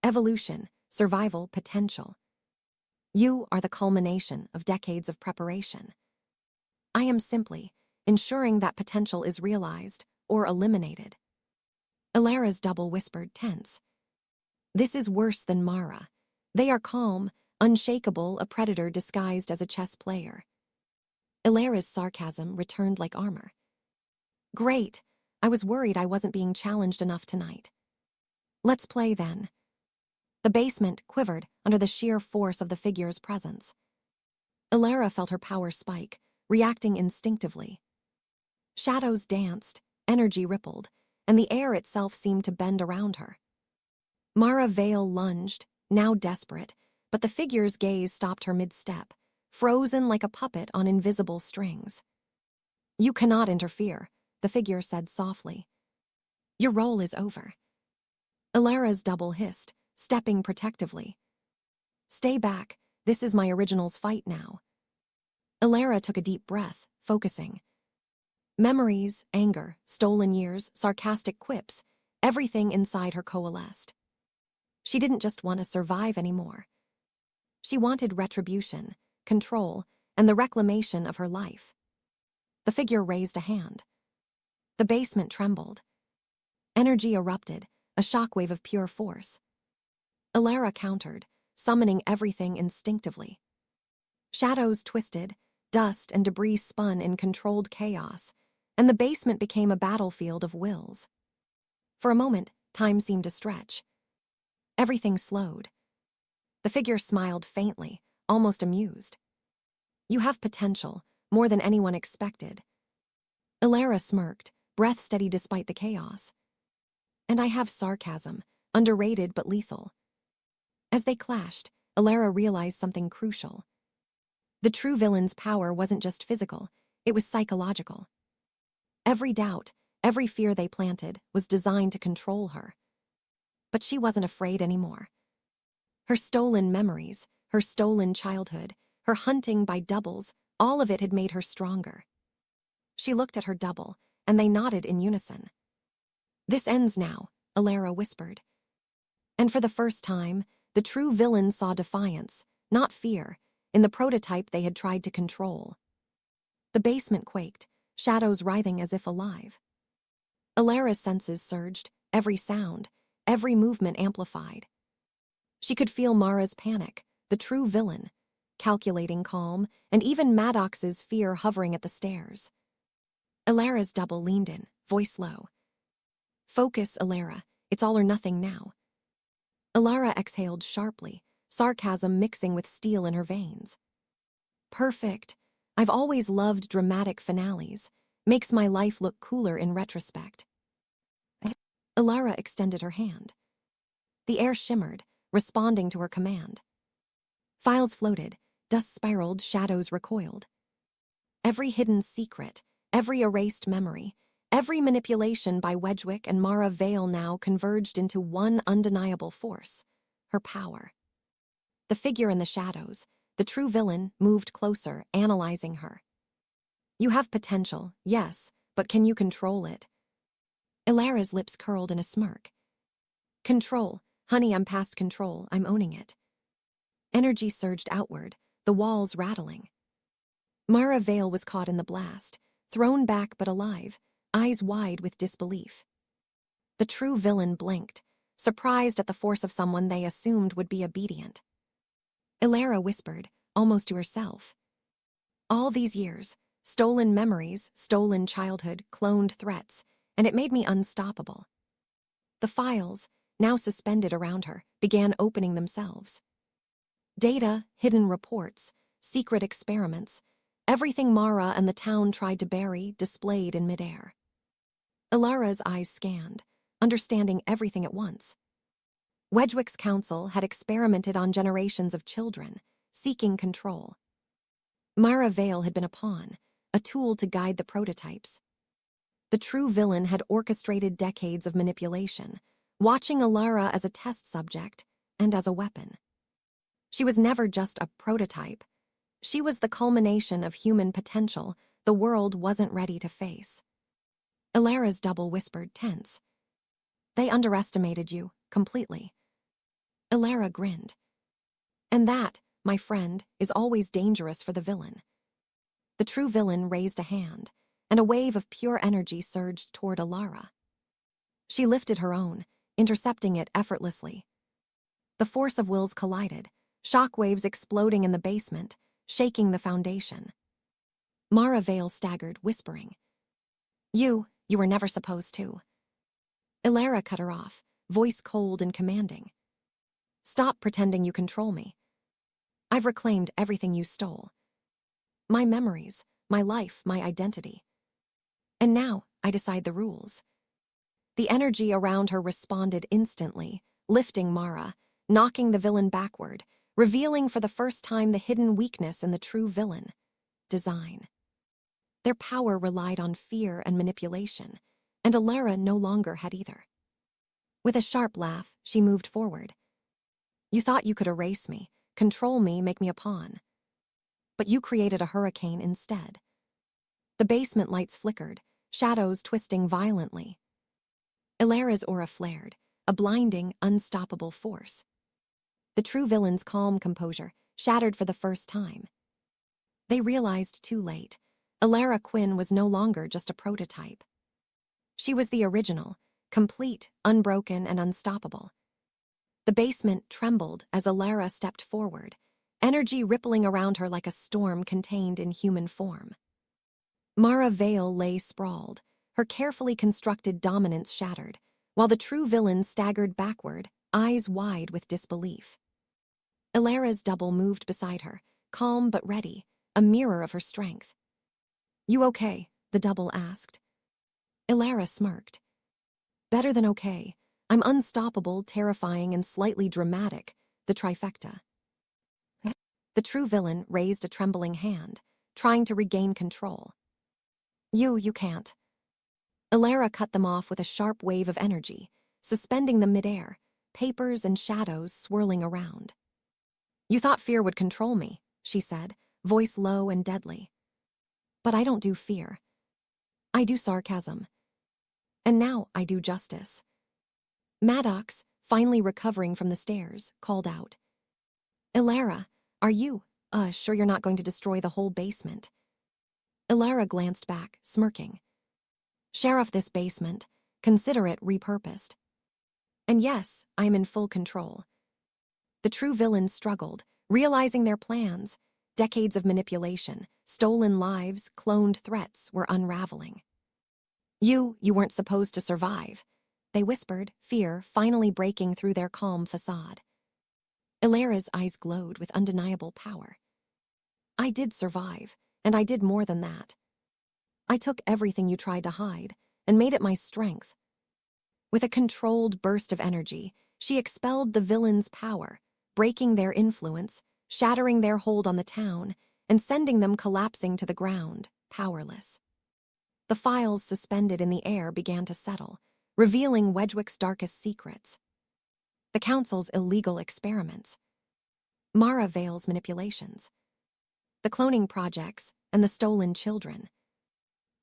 Evolution, survival, potential. You are the culmination of decades of preparation. I am simply ensuring that potential is realized or eliminated. Elara's double whispered tense. This is worse than Mara. They are calm, unshakable, a predator disguised as a chess player. Elara's sarcasm returned like armor. Great. I was worried I wasn't being challenged enough tonight. Let's play then. The basement quivered under the sheer force of the figure's presence. Elara felt her power spike, reacting instinctively. Shadows danced, energy rippled, and the air itself seemed to bend around her. Mara Vale lunged, now desperate, but the figure's gaze stopped her mid-step, frozen like a puppet on invisible strings. You cannot interfere, the figure said softly. Your role is over. Elara's double hissed, stepping protectively. Stay back, this is my original's fight now. Elara took a deep breath, focusing. Memories, anger, stolen years, sarcastic quips, everything inside her coalesced. She didn't just want to survive anymore. She wanted retribution, control, and the reclamation of her life. The figure raised a hand. The basement trembled. Energy erupted, a shockwave of pure force. Elara countered, summoning everything instinctively. Shadows twisted, dust and debris spun in controlled chaos, and the basement became a battlefield of wills. For a moment, time seemed to stretch. Everything slowed. The figure smiled faintly, almost amused. You have potential, more than anyone expected. Elara smirked, breath steady despite the chaos. And I have sarcasm, underrated but lethal. As they clashed, Elara realized something crucial. The true villain's power wasn't just physical, it was psychological. Every doubt, every fear they planted was designed to control her. But she wasn't afraid anymore. Her stolen memories, her stolen childhood, her hunting by doubles, all of it had made her stronger. She looked at her double, and they nodded in unison. This ends now, Elara whispered. And for the first time, the true villain saw defiance, not fear, in the prototype they had tried to control. The basement quaked, shadows writhing as if alive. Elara's senses surged, every sound, every movement amplified. She could feel Mara's panic, the true villain, calculating calm, and even Maddox's fear hovering at the stairs. Elara's double leaned in, voice low. Focus, Elara, it's all or nothing now. Elara exhaled sharply, sarcasm mixing with steel in her veins. Perfect. I've always loved dramatic finales. Makes my life look cooler in retrospect. Elara extended her hand. The air shimmered, responding to her command. Files floated, dust spiraled, shadows recoiled. Every hidden secret, every erased memory, every manipulation by Wedgwick and Mara Vale now converged into one undeniable force, her power. The figure in the shadows, the true villain, moved closer, analyzing her. You have potential, yes, but can you control it? Elara's lips curled in a smirk. Control. Honey, I'm past control, I'm owning it. Energy surged outward, the walls rattling. Mara Vale was caught in the blast, thrown back but alive, eyes wide with disbelief. The true villain blinked, surprised at the force of someone they assumed would be obedient. Elara whispered, almost to herself. All these years, stolen memories, stolen childhood, cloned threats, and it made me unstoppable. The files, now suspended around her, began opening themselves. Data, hidden reports, secret experiments, everything Mara and the town tried to bury, displayed in midair. Elara's eyes scanned, understanding everything at once. Wedgwick's council had experimented on generations of children, seeking control. Mara Vale had been a pawn, a tool to guide the prototypes. The true villain had orchestrated decades of manipulation, watching Elara as a test subject and as a weapon. She was never just a prototype. She was the culmination of human potential the world wasn't ready to face. Elara's double whispered, tense. They underestimated you, completely. Elara grinned. And that, my friend, is always dangerous for the villain. The true villain raised a hand, and a wave of pure energy surged toward Elara. She lifted her own, intercepting it effortlessly. The force of wills collided, shockwaves exploding in the basement, shaking the foundation. Mara Vale staggered, whispering. You were never supposed to. Elara cut her off, voice cold and commanding. Stop pretending you control me. I've reclaimed everything you stole. My memories, my life, my identity. And now I decide the rules. The energy around her responded instantly, lifting Mara, knocking the villain backward, revealing for the first time the hidden weakness in the true villain, design. Their power relied on fear and manipulation, and Elara no longer had either. With a sharp laugh, she moved forward. You thought you could erase me, control me, make me a pawn. But you created a hurricane instead. The basement lights flickered, shadows twisting violently. Elara's aura flared, a blinding, unstoppable force. The true villain's calm composure shattered for the first time. They realized too late, Elara Quinn was no longer just a prototype. She was the original, complete, unbroken, and unstoppable. The basement trembled as Elara stepped forward, energy rippling around her like a storm contained in human form. Mara Vale lay sprawled, her carefully constructed dominance shattered, while the true villain staggered backward, eyes wide with disbelief. Elara's double moved beside her, calm but ready, a mirror of her strength. "You okay?" the double asked. Elara smirked. "Better than okay. I'm unstoppable, terrifying, and slightly dramatic, the trifecta." The true villain raised a trembling hand, trying to regain control. You can't." Elara cut them off with a sharp wave of energy, suspending them midair, papers and shadows swirling around. "You thought fear would control me," she said, voice low and deadly. "But I don't do fear. I do sarcasm. And now I do justice." Maddox, finally recovering from the stares, called out, "Elara, are you, sure you're not going to destroy the whole basement?" Elara glanced back, smirking. "Sheriff, this basement. Consider it repurposed. And yes, I am in full control." The true villains struggled, realizing their plans. Decades of manipulation, stolen lives, cloned threats were unraveling. You weren't supposed to survive," they whispered, fear finally breaking through their calm facade. Elara's eyes glowed with undeniable power. "I did survive, and I did more than that. I took everything you tried to hide and made it my strength." With a controlled burst of energy, she expelled the villains' power, breaking their influence, shattering their hold on the town, and sending them collapsing to the ground, powerless. The files suspended in the air began to settle, revealing Wedgwick's darkest secrets. The Council's illegal experiments, Mara Vale's manipulations, the cloning projects, and the stolen children.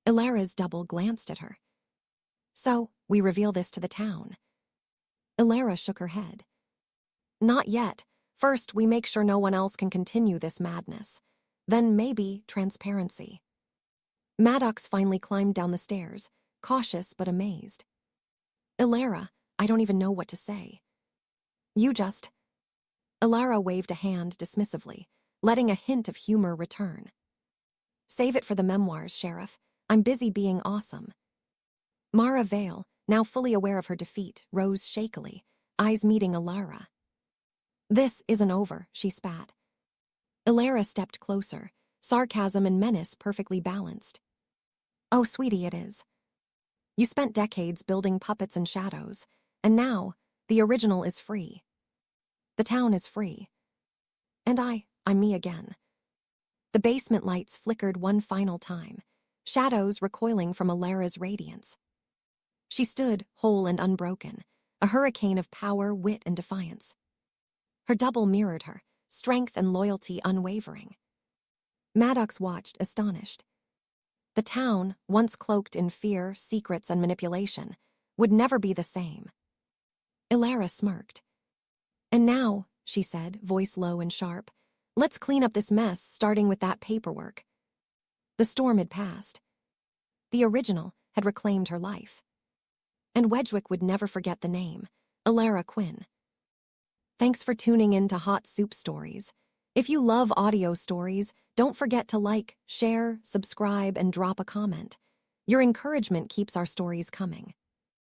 Elara's double glanced at her. "So, we reveal this to the town?" Elara shook her head. "Not yet. First, we make sure no one else can continue this madness. Then maybe transparency." Maddox finally climbed down the stairs, cautious but amazed. "Elara, I don't even know what to say." "You just..." Elara waved a hand dismissively, letting a hint of humor return. "Save it for the memoirs, Sheriff. I'm busy being awesome." Mara Vale, now fully aware of her defeat, rose shakily, eyes meeting Elara. "This isn't over," she spat. Elara stepped closer, sarcasm and menace perfectly balanced. "Oh, sweetie, it is. You spent decades building puppets and shadows, and now the original is free. The town is free. And I'm me again." The basement lights flickered one final time, shadows recoiling from Elara's radiance. She stood, whole and unbroken, a hurricane of power, wit, and defiance. Her double mirrored her, strength and loyalty unwavering. Maddox watched, astonished. The town, once cloaked in fear, secrets, and manipulation, would never be the same. Elara smirked. "And now," she said, voice low and sharp, "let's clean up this mess, starting with that paperwork." The storm had passed. The original had reclaimed her life. And Wedgwick would never forget the name, Elara Quinn. Thanks for tuning in to Hot Soup Stories. If you love audio stories, don't forget to like, share, subscribe, and drop a comment. Your encouragement keeps our stories coming.